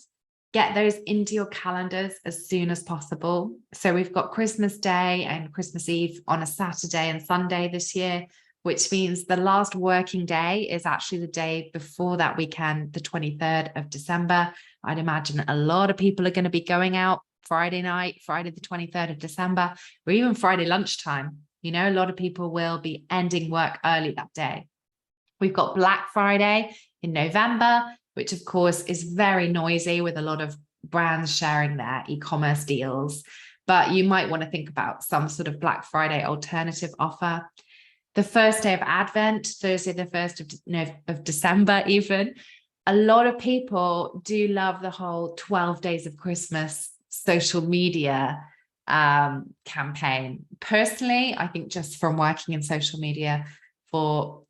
Get those into your calendars as soon as possible. So we've got Christmas Day and Christmas Eve on a Saturday and Sunday this year, which means the last working day is actually the day before that weekend, the 23rd of December. I'd imagine a lot of people are going to be going out Friday night, Friday the 23rd of December, or even Friday lunchtime. You know, a lot of people will be ending work early that day. We've got Black Friday in November, which of course is very noisy with a lot of brands sharing their e-commerce deals. But you might want to think about some sort of Black Friday alternative offer. The first day of Advent, Thursday, the 1st of December even. A lot of people do love the whole 12 days of Christmas social media campaign. Personally, I think just from working in social media for,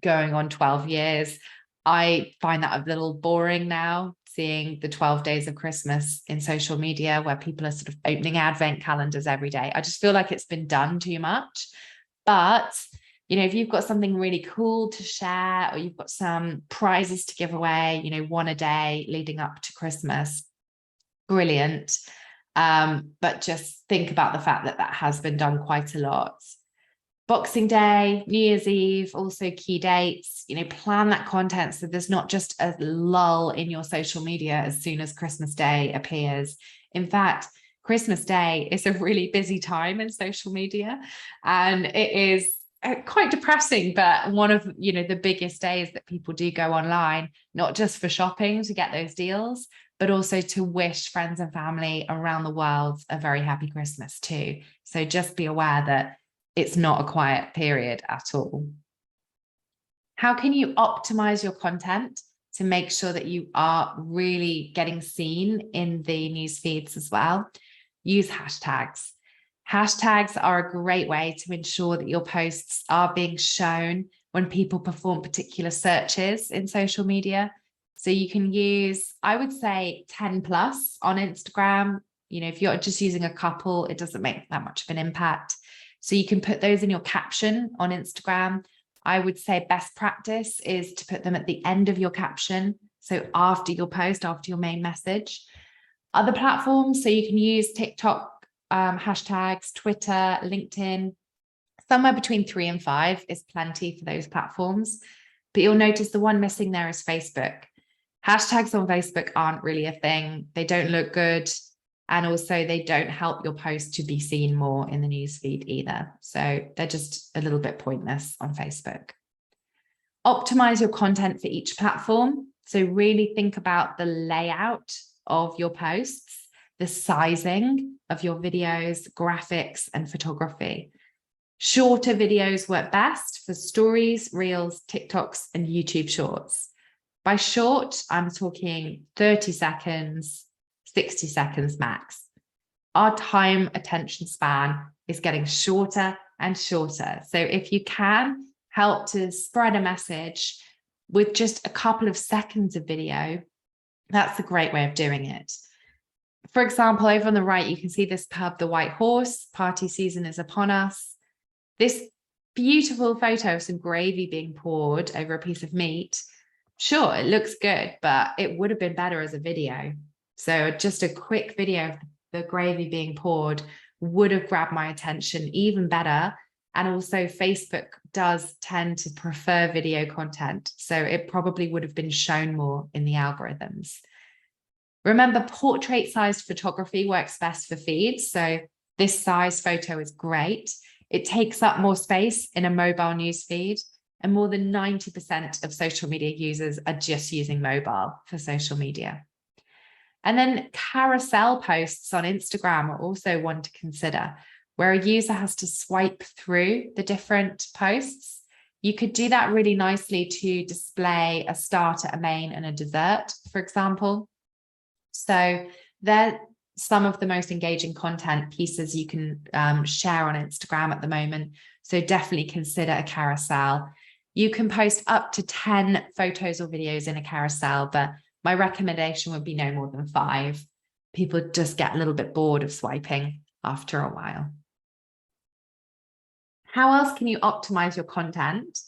going on 12 years, I find that a little boring now, seeing the 12 days of Christmas in social media where people are sort of opening advent calendars every day. I just feel like it's been done too much. But, if you've got something really cool to share, or you've got some prizes to give away, one a day leading up to Christmas, brilliant. But just think about the fact that has been done quite a lot. Boxing Day, New Year's Eve, also key dates, plan that content so there's not just a lull in your social media as soon as Christmas Day appears. In fact, Christmas Day is a really busy time in social media, and it is quite depressing, but one of the biggest days that people do go online, not just for shopping to get those deals, but also to wish friends and family around the world a very happy Christmas too. So just be aware that it's not a quiet period at all. How can you optimize your content to make sure that you are really getting seen in the news feeds as well? Use hashtags. Hashtags are a great way to ensure that your posts are being shown when people perform particular searches in social media. So you can use, I would say 10 plus on Instagram. If you're just using a couple, it doesn't make that much of an impact. So you can put those in your caption on Instagram. I would say best practice is to put them at the end of your caption. So after your post, after your main message. Other platforms, so you can use TikTok hashtags, Twitter, LinkedIn, somewhere between 3 and 5 is plenty for those platforms. But you'll notice the one missing there is Facebook. Hashtags on Facebook aren't really a thing. They don't look good. And also they don't help your post to be seen more in the newsfeed either. So they're just a little bit pointless on Facebook. Optimize your content for each platform. So really think about the layout of your posts, the sizing of your videos, graphics, and photography. Shorter videos work best for stories, reels, TikToks, and YouTube shorts. By short, I'm talking 30 seconds, 60 seconds max. Our time attention span is getting shorter and shorter. So if you can help to spread a message with just a couple of seconds of video, that's a great way of doing it. For example, over on the right, you can see this pub, The White Horse. Party season is upon us. This beautiful photo of some gravy being poured over a piece of meat. Sure, it looks good, but it would have been better as a video. So just a quick video of the gravy being poured would have grabbed my attention even better. And also Facebook does tend to prefer video content. So it probably would have been shown more in the algorithms. Remember, portrait-sized photography works best for feeds. So this size photo is great. It takes up more space in a mobile news feed. And more than 90% of social media users are just using mobile for social media. And then carousel posts on Instagram are also one to consider, where a user has to swipe through the different posts. You could do that really nicely to display a starter, a main, and a dessert, for example. So they're some of the most engaging content pieces you can share on Instagram at the moment. So definitely consider a carousel. You can post up to 10 photos or videos in a carousel, but my recommendation would be no more than 5. People just get a little bit bored of swiping after a while. How else can you optimize your content?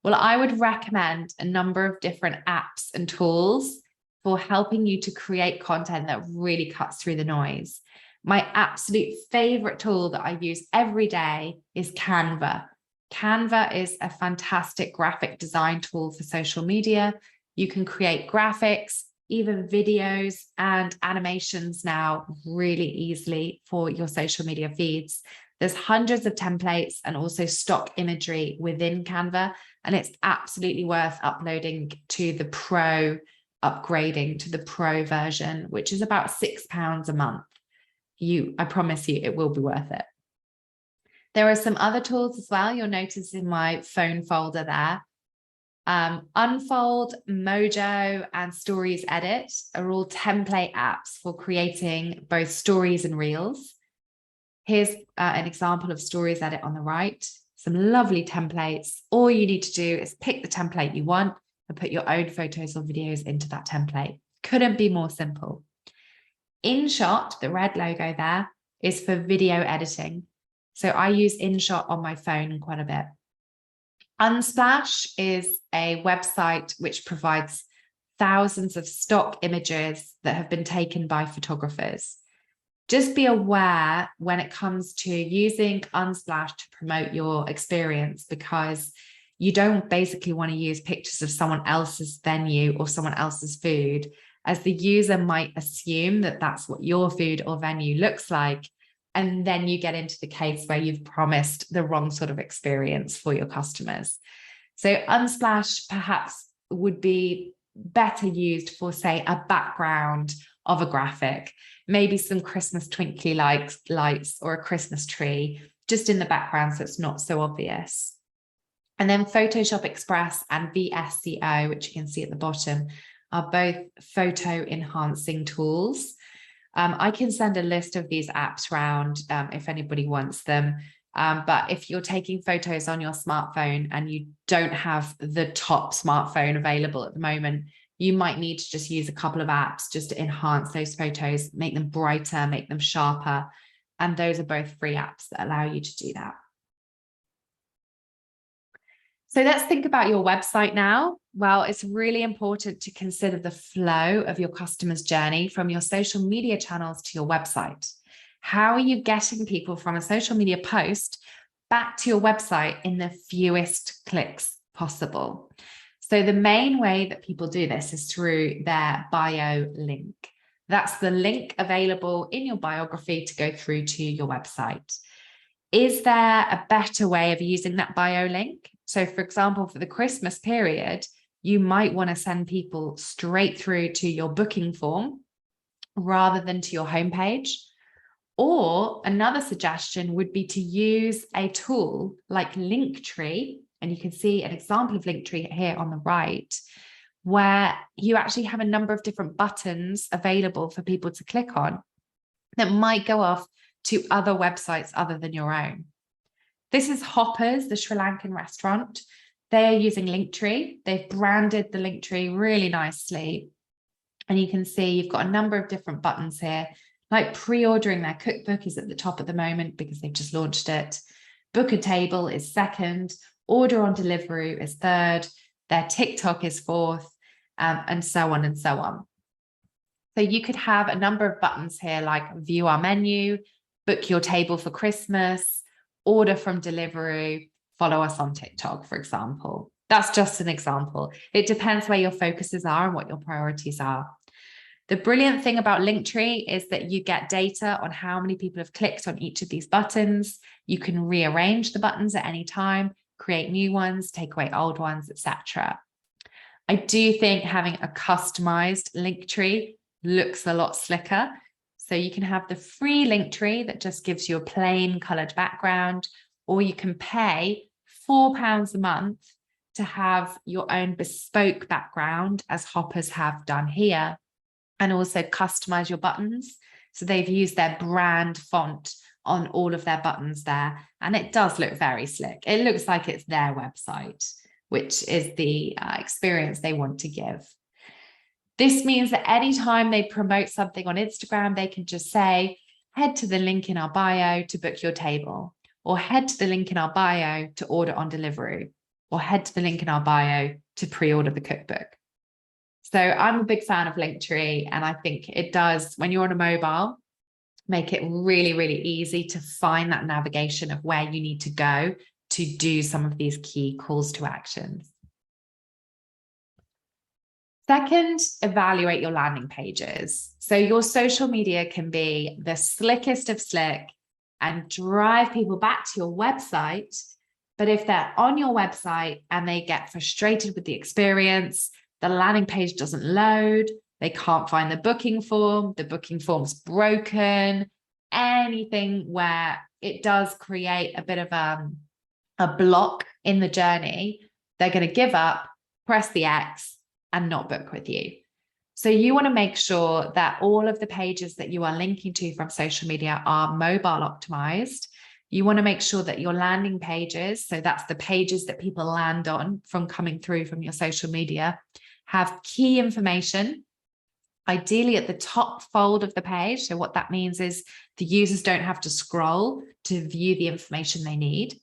Well, I would recommend a number of different apps and tools for helping you to create content that really cuts through the noise. My absolute favorite tool that I use every day is Canva. Canva is a fantastic graphic design tool for social media. You can create graphics, even videos and animations now really easily for your social media feeds. There's hundreds of templates and also stock imagery within Canva, and it's absolutely worth uploading to the Pro, upgrading to the Pro version, which is about £6 a month. I promise you, it will be worth it. There are some other tools as well. You'll notice in my phone folder there. Unfold, Mojo, and Stories Edit are all template apps for creating both stories and reels. Here's an example of Stories Edit on the right, some lovely templates. All you need to do is pick the template you want and put your own photos or videos into that template. Couldn't be more simple. InShot, the red logo there, is for video editing. So I use InShot on my phone quite a bit. Unsplash is a website which provides thousands of stock images that have been taken by photographers. Just be aware when it comes to using Unsplash to promote your experience, because you don't basically want to use pictures of someone else's venue or someone else's food, as the user might assume that that's what your food or venue looks like. And then you get into the case where you've promised the wrong sort of experience for your customers. So Unsplash perhaps would be better used for, say, a background of a graphic, maybe some Christmas twinkly lights or a Christmas tree just in the background so it's not so obvious. And then Photoshop Express and VSCO, which you can see at the bottom, are both photo enhancing tools. I can send a list of these apps around if anybody wants them. But if you're taking photos on your smartphone and you don't have the top smartphone available at the moment, you might need to just use a couple of apps just to enhance those photos, make them brighter, make them sharper. And those are both free apps that allow you to do that. So let's think about your website now. Well, it's really important to consider the flow of your customer's journey from your social media channels to your website. How are you getting people from a social media post back to your website in the fewest clicks possible? So the main way that people do this is through their bio link. That's the link available in your biography to go through to your website. Is there a better way of using that bio link? So for example, for the Christmas period, you might want to send people straight through to your booking form rather than to your homepage. Or another suggestion would be to use a tool like Linktree, and you can see an example of Linktree here on the right, where you actually have a number of different buttons available for people to click on that might go off to other websites other than your own. This is Hoppers, the Sri Lankan restaurant. They are using Linktree. They've branded the Linktree really nicely. And you can see you've got a number of different buttons here, like pre-ordering their cookbook is at the top at the moment because they've just launched it. Book a table is second. Order on Deliveroo is third. Their TikTok is fourth, and so on and so on. So you could have a number of buttons here like view our menu, book your table for Christmas, order from Deliveroo, follow us on TikTok, for example. That's just an example. It depends where your focuses are and what your priorities are. The brilliant thing about Linktree is that you get data on how many people have clicked on each of these buttons. You can rearrange the buttons at any time, create new ones, take away old ones, etc. I do think having a customized Linktree looks a lot slicker. So you can have the free Linktree that just gives you a plain colored background, or you can pay £4 a month to have your own bespoke background, as Hoppers have done here, and also customize your buttons. So they've used their brand font on all of their buttons there, and it does look very slick. It looks like it's their website, which is the experience they want to give. This means that anytime they promote something on Instagram, they can just say, head to the link in our bio to book your table, or head to the link in our bio to order on Deliveroo, or head to the link in our bio to pre-order the cookbook. So I'm a big fan of Linktree, and I think it does, when you're on a mobile, make it really, really easy to find that navigation of where you need to go to do some of these key calls to actions. Second, evaluate your landing pages. So your social media can be the slickest of slick and drive people back to your website. But if they're on your website and they get frustrated with the experience, the landing page doesn't load, they can't find the booking form's broken, anything where it does create a bit of a block in the journey, they're going to give up, press the X, and not book with you. So you want to make sure that all of the pages that you are linking to from social media are mobile optimized. You want to make sure that your landing pages, so that's the pages that people land on from coming through from your social media, have key information, ideally at the top fold of the page. So what that means is the users don't have to scroll to view the information they need.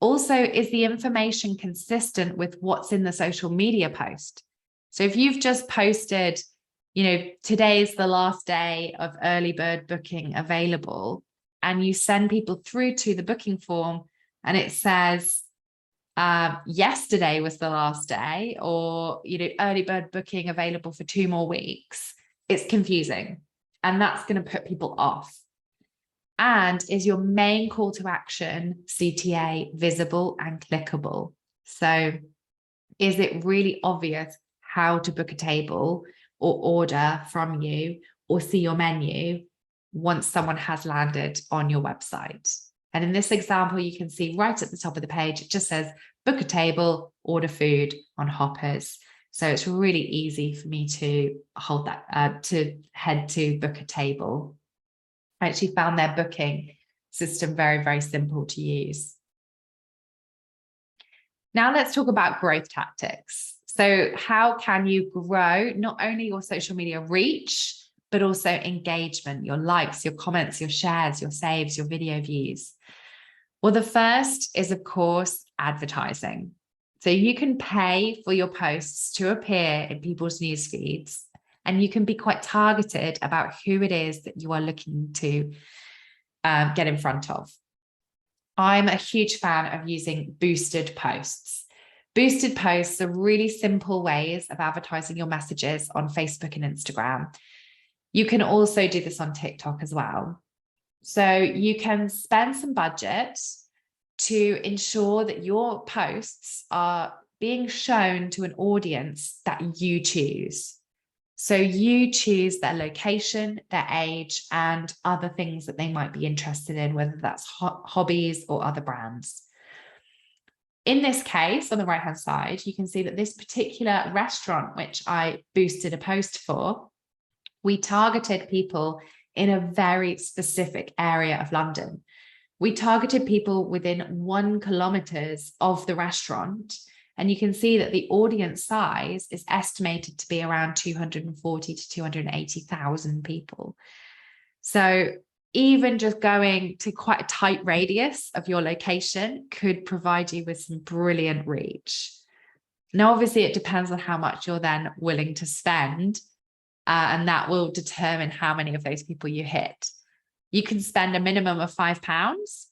Also, is the information consistent with what's in the social media post? So if you've just posted, today's the last day of early bird booking available, and you send people through to the booking form and it says, yesterday was the last day, or, early bird booking available for 2 more weeks, it's confusing. And that's going to put people off. And is your main call to action, CTA, visible and clickable? So is it really obvious how to book a table or order from you or see your menu once someone has landed on your website? And in this example, you can see right at the top of the page, it just says book a table, order food on Hoppers. So it's really easy for me to hold that, to head to book a table. I actually found their booking system very, very simple to use. Now let's talk about growth tactics. So how can you grow not only your social media reach, but also engagement, your likes, your comments, your shares, your saves, your video views? Well, the first is, of course, advertising. So you can pay for your posts to appear in people's news feeds, and you can be quite targeted about who it is that you are looking to get in front of. I'm a huge fan of using boosted posts. Boosted posts are really simple ways of advertising your messages on Facebook and Instagram. You can also do this on TikTok as well. So you can spend some budget to ensure that your posts are being shown to an audience that you choose. So you choose their location, their age, and other things that they might be interested in, whether that's hobbies or other brands. In this case, on the right-hand side, you can see that this particular restaurant, which I boosted a post for, we targeted people in a very specific area of London. We targeted people within 1 kilometre of the restaurant. And you can see that the audience size is estimated to be around 240 to 280,000 people. So even just going to quite a tight radius of your location could provide you with some brilliant reach. Now, obviously, it depends on how much you're then willing to spend, and that will determine how many of those people you hit. You can spend a minimum of £5,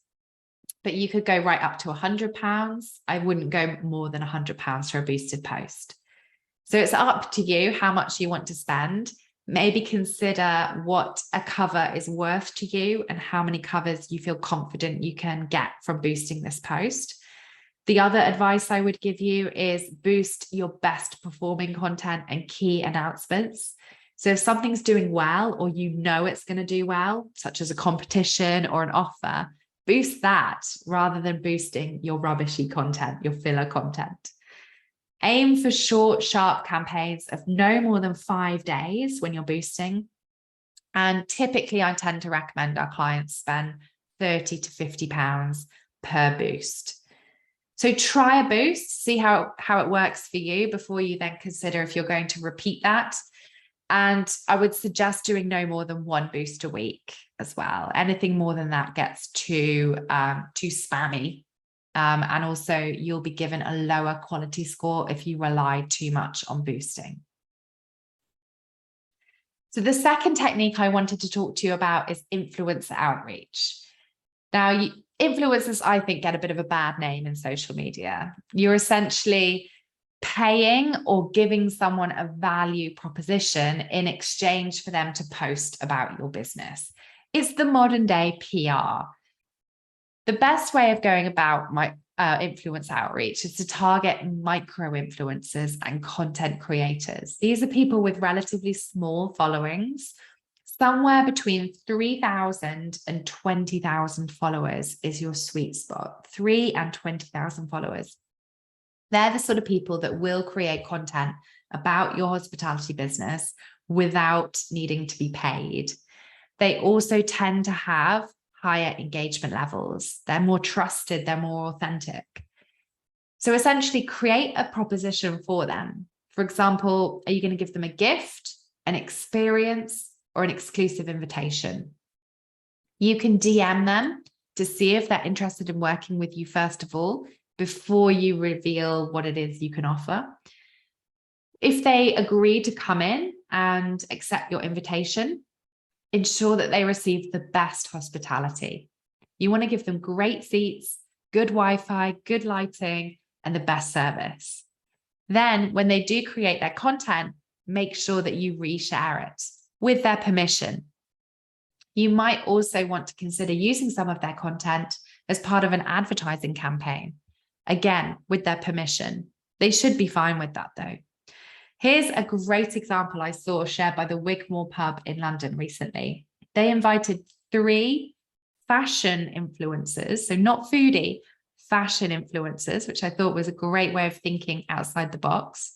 but you could go right up to £100. I wouldn't go more than £100 for a boosted post. So it's up to you how much you want to spend. Maybe consider what a cover is worth to you and how many covers you feel confident you can get from boosting this post. The other advice I would give you is boost your best performing content and key announcements. So if something's doing well, or it's going to do well, such as a competition or an offer, boost that rather than boosting your rubbishy content, your filler content. Aim for short, sharp campaigns of no more than 5 days when you're boosting. And typically, I tend to recommend our clients spend £30 to £50 per boost. So try a boost, see how it works for you before you then consider if you're going to repeat that. And I would suggest doing no more than 1 boost a week as well. Anything more than that gets too spammy. And also you'll be given a lower quality score if you rely too much on boosting. So the second technique I wanted to talk to you about is influencer outreach. Now, influencers, I think, get a bit of a bad name in social media. You're essentially paying or giving someone a value proposition in exchange for them to post about your business. It's the modern day PR. The best way of going about my influence outreach is to target micro influencers and content creators. These are people with relatively small followings. Somewhere between 3,000 and 20,000 followers is your sweet spot. 3,000 and 20,000 followers. They're the sort of people that will create content about your hospitality business without needing to be paid. They also tend to have higher engagement levels. They're more trusted, they're more authentic. So essentially create a proposition for them. For example, are you going to give them a gift, an experience, or an exclusive invitation? You can DM them to see if they're interested in working with you first of all, before you reveal what it is you can offer. If they agree to come in and accept your invitation, ensure that they receive the best hospitality. You want to give them great seats, good Wi-Fi, good lighting, and the best service. Then when they do create their content, make sure that you reshare it with their permission. You might also want to consider using some of their content as part of an advertising campaign. Again, with their permission. They should be fine with that though. Here's a great example I saw shared by the Wigmore pub in London recently. They invited 3 fashion influencers, so not foodie, fashion influencers, which I thought was a great way of thinking outside the box,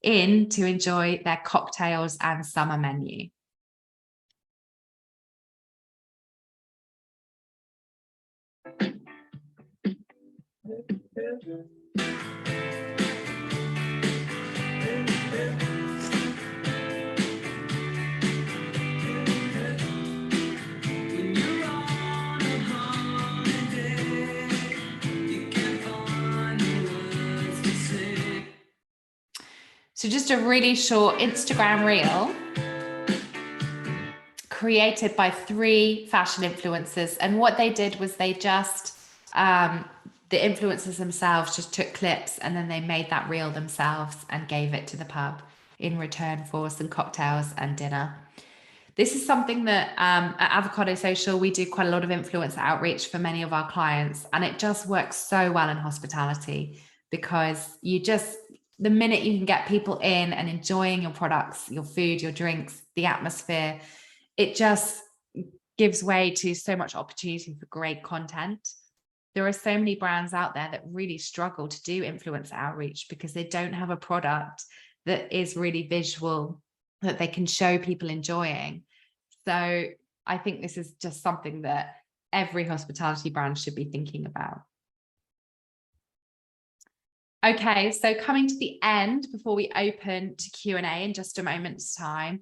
in to enjoy their cocktails and summer menu. So just a really short Instagram reel created by 3 fashion influencers. And what they did was they just, the influencers themselves just took clips and then they made that reel themselves and gave it to the pub in return for some cocktails and dinner. This is something that at Avocado Social, we do quite a lot of influencer outreach for many of our clients. And it just works so well in hospitality because the minute you can get people in and enjoying your products, your food, your drinks, the atmosphere, it just gives way to so much opportunity for great content. There are so many brands out there that really struggle to do influencer outreach because they don't have a product that is really visual, that they can show people enjoying. So I think this is just something that every hospitality brand should be thinking about. Okay, so coming to the end before we open to Q&A in just a moment's time,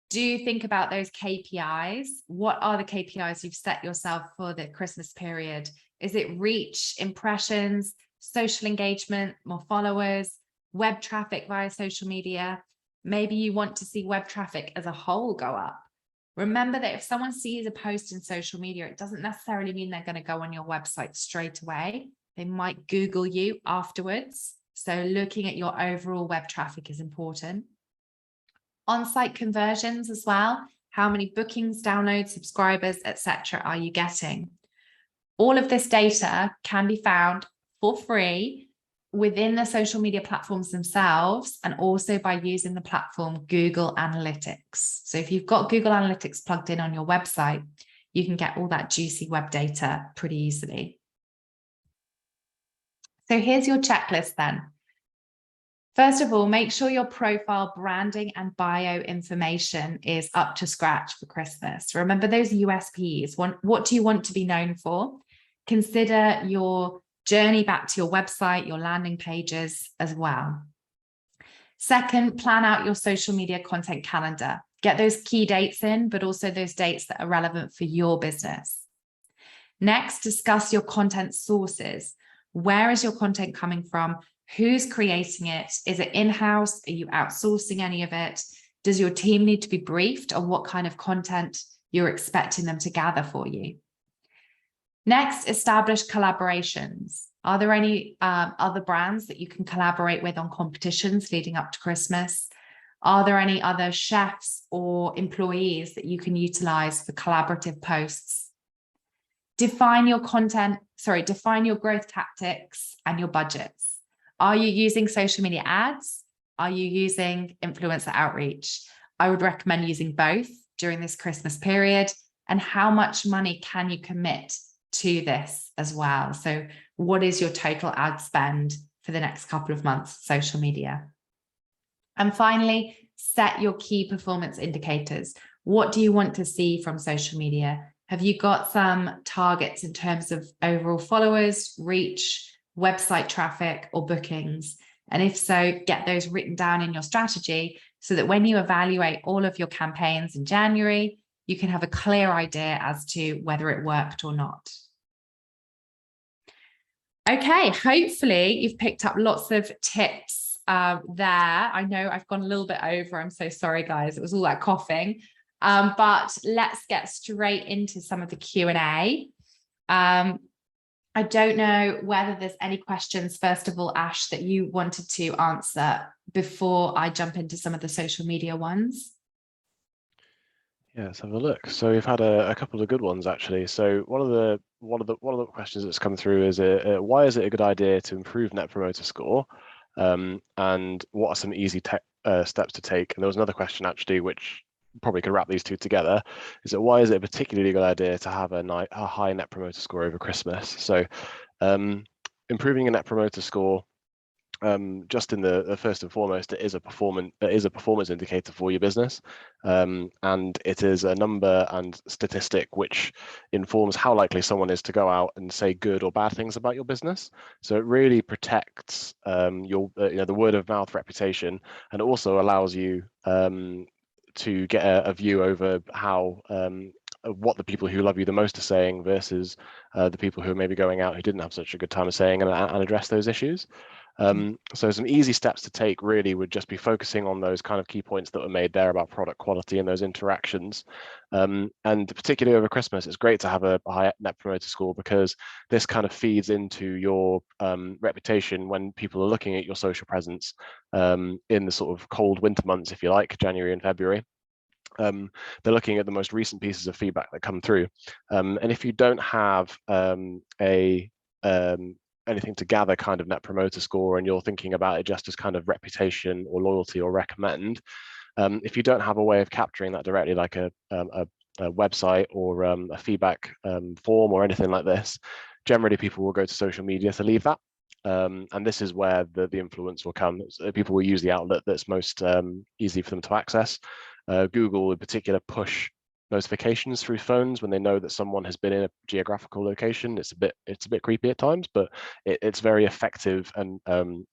do think about those KPIs. What are the KPIs you've set yourself for the Christmas period? Is it reach, impressions, social engagement, more followers, web traffic via social media? Maybe you want to see web traffic as a whole go up. Remember that if someone sees a post in social media, it doesn't necessarily mean they're going to go on your website straight away. They might Google you afterwards. So looking at your overall web traffic is important. On-site conversions as well. How many bookings, downloads, subscribers, etc. are you getting? All of this data can be found for free within the social media platforms themselves and also by using the platform Google Analytics. So if you've got Google Analytics plugged in on your website, you can get all that juicy web data pretty easily. So here's your checklist then. First of all, make sure your profile branding and bio information is up to scratch for Christmas. Remember those USPs. What do you want to be known for? Consider your journey back to your website, your landing pages as well. Second, plan out your social media content calendar. Get those key dates in, but also those dates that are relevant for your business. Next, discuss your content sources. Where is your content coming from? Who's creating it? Is it in-house? Are you outsourcing any of it? Does your team need to be briefed on what kind of content you're expecting them to gather for you? Next, establish collaborations. Are there any other brands that you can collaborate with on competitions leading up to Christmas? Are there any other chefs or employees that you can utilize for collaborative posts? Define your growth tactics and your budgets. Are you using social media ads? Are you using influencer outreach? I would recommend using both during this Christmas period. And how much money can you commit to this as well? So what is your total ad spend for the next couple of months, social media? And finally, set your key performance indicators. What do you want to see from social media? Have you got some targets in terms of overall followers, reach, website traffic, or bookings? And if so, get those written down in your strategy so that when you evaluate all of your campaigns in January, you can have a clear idea as to whether it worked or not. Okay, hopefully you've picked up lots of tips there. I know I've gone a little bit over. I'm so sorry, guys. It was all that coughing. But let's get straight into some of the Q&A. I don't know whether there's any questions, first of all, Ash, that you wanted to answer before I jump into some of the social media ones. Yeah, let's have a look. So we've had a couple of good ones actually. So one of the questions that's come through is why is it a good idea to improve Net Promoter Score, and what are some easy steps to take? And there was another question actually, which probably could wrap these two together. Is that why is it a particularly good idea to have a high Net Promoter Score over Christmas? So improving a Net Promoter Score, just in the first and foremost, it is a performance indicator for your business, and it is a number and statistic which informs how likely someone is to go out and say good or bad things about your business. So it really protects your the word of mouth reputation, and it also allows you to get a view over how what the people who love you the most are saying versus the people who are maybe going out who didn't have such a good time of saying, and address those issues. So some easy steps to take really would just be focusing on those kind of key points that were made there about product quality and those interactions. And particularly over Christmas, it's great to have a high Net Promoter Score, because this kind of feeds into your reputation when people are looking at your social presence in the sort of cold winter months, if you like, January and February. They're looking at the most recent pieces of feedback that come through. And if you don't have anything to gather kind of Net Promoter Score, and you're thinking about it just as kind of reputation or loyalty or recommend, if you don't have a way of capturing that directly, like a website or a feedback form or anything like this, generally people will go to social media to leave that. And this is where the influence will come. People will use the outlet that's most easy for them to access. Google in particular push notifications through phones when they know that someone has been in a geographical location. It's a bit creepy at times, but it's very effective, and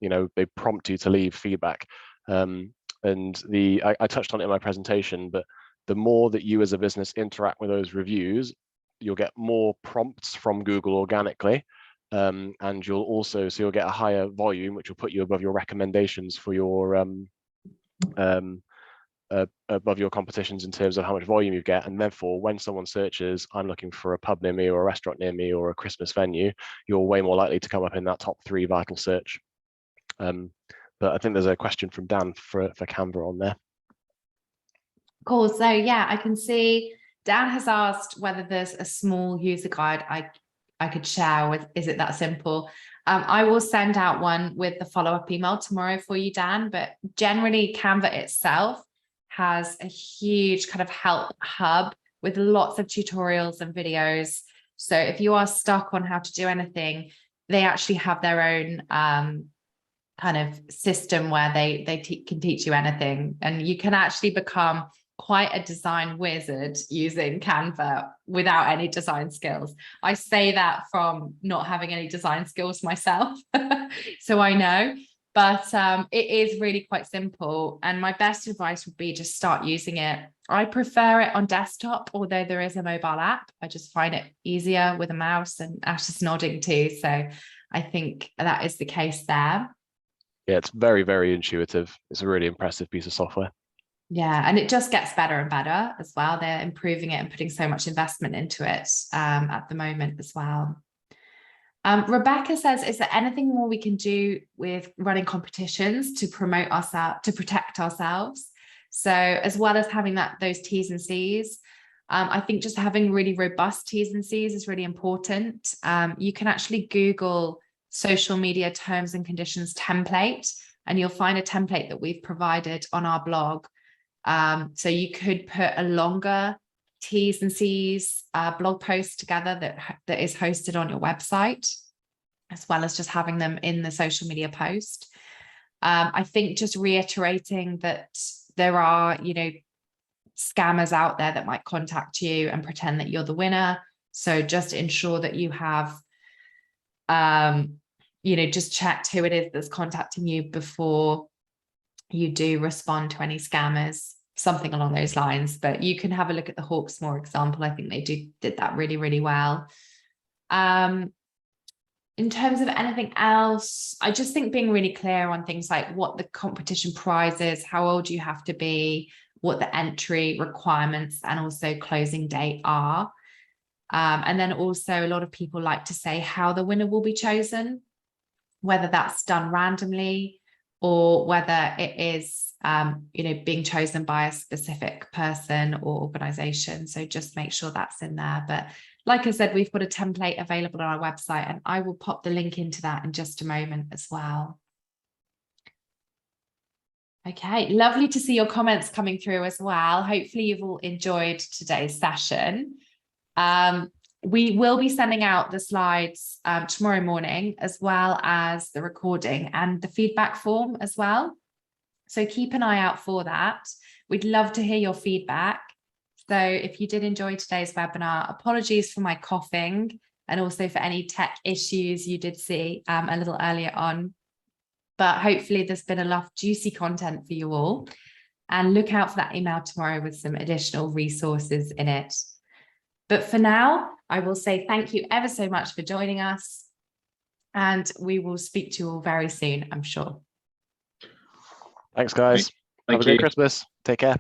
they prompt you to leave feedback. And I touched on it in my presentation, but the more that you as a business interact with those reviews, you'll get more prompts from Google organically. And you'll get a higher volume, which will put you above your recommendations for your above your competitions in terms of how much volume you get. And therefore, when someone searches, I'm looking for a pub near me or a restaurant near me or a Christmas venue, you're way more likely to come up in that top 3 vital search. But I think there's a question from Dan for Canva on there. Cool. So yeah, I can see Dan has asked whether there's a small user guide I could share with. Is it that simple? I will send out one with the follow-up email tomorrow for you, Dan. But generally, Canva itself has a huge kind of help hub with lots of tutorials and videos. So if you are stuck on how to do anything, they actually have their own kind of system where they can teach you anything, and you can actually become quite a design wizard using Canva without any design skills. I say that from not having any design skills myself, so I know. But it is really quite simple, and my best advice would be just start using it. I prefer it on desktop, although there is a mobile app. I just find it easier with a mouse, and Ash is nodding too, so I think that is the case there. Yeah, it's very, very intuitive. It's a really impressive piece of software. Yeah, and it just gets better and better as well. They're improving it and putting so much investment into it at the moment as well. Rebecca says, is there anything more we can do with running competitions to promote ourselves, to protect ourselves? So as well as having those T's and C's, I think just having really robust T's and C's is really important. You can actually Google social media terms and conditions template, and you'll find a template that we've provided on our blog. So you could put a longer T's and C's blog post together that is hosted on your website, as well as just having them in the social media post. I think just reiterating that there are, you know, scammers out there that might contact you and pretend that you're the winner. So just ensure that you have, you know, just checked who it is that's contacting you before you do respond to any scammers, something along those lines. But you can have a look at the Hawksmoor example. I think they did that really, really well. In terms of anything else, I just think being really clear on things like what the competition prize is, how old you have to be, what the entry requirements and also closing date are. And then also a lot of people like to say how the winner will be chosen, whether that's done randomly or whether it is, you know, being chosen by a specific person or organization. So just make sure that's in there. But like I said, we've got a template available on our website, and I will pop the link into that in just a moment as well. Okay, lovely to see your comments coming through as well. Hopefully you've all enjoyed today's session. We will be sending out the slides tomorrow morning, as well as the recording and the feedback form as well. So keep an eye out for that. We'd love to hear your feedback. So if you did enjoy today's webinar, apologies for my coughing and also for any tech issues you did see a little earlier on. But hopefully there's been enough juicy content for you all. And look out for that email tomorrow with some additional resources in it. But for now, I will say thank you ever so much for joining us. And we will speak to you all very soon, I'm sure. Thanks, guys. Have a great Christmas. Take care.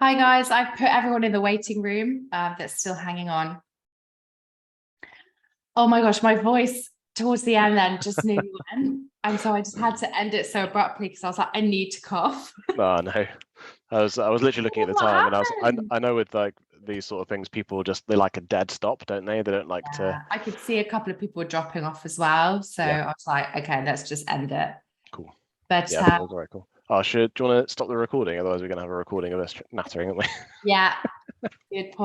Hi guys, I've put everyone in the waiting room that's still hanging on. Oh my gosh, my voice towards the end then just nearly went. And so I just had to end it so abruptly because I was like, I need to cough. Oh no, I was literally looking at the What time, and happened? I know with like these sort of things, people they like a dead stop, don't they? They don't like to. I could see a couple of people were dropping off as well. So Yeah. I was like, okay, let's just end it. Cool. But Yeah, that was very cool. Oh, do you want to stop the recording? Otherwise, we're going to have a recording of us nattering, aren't we? yeah, good point.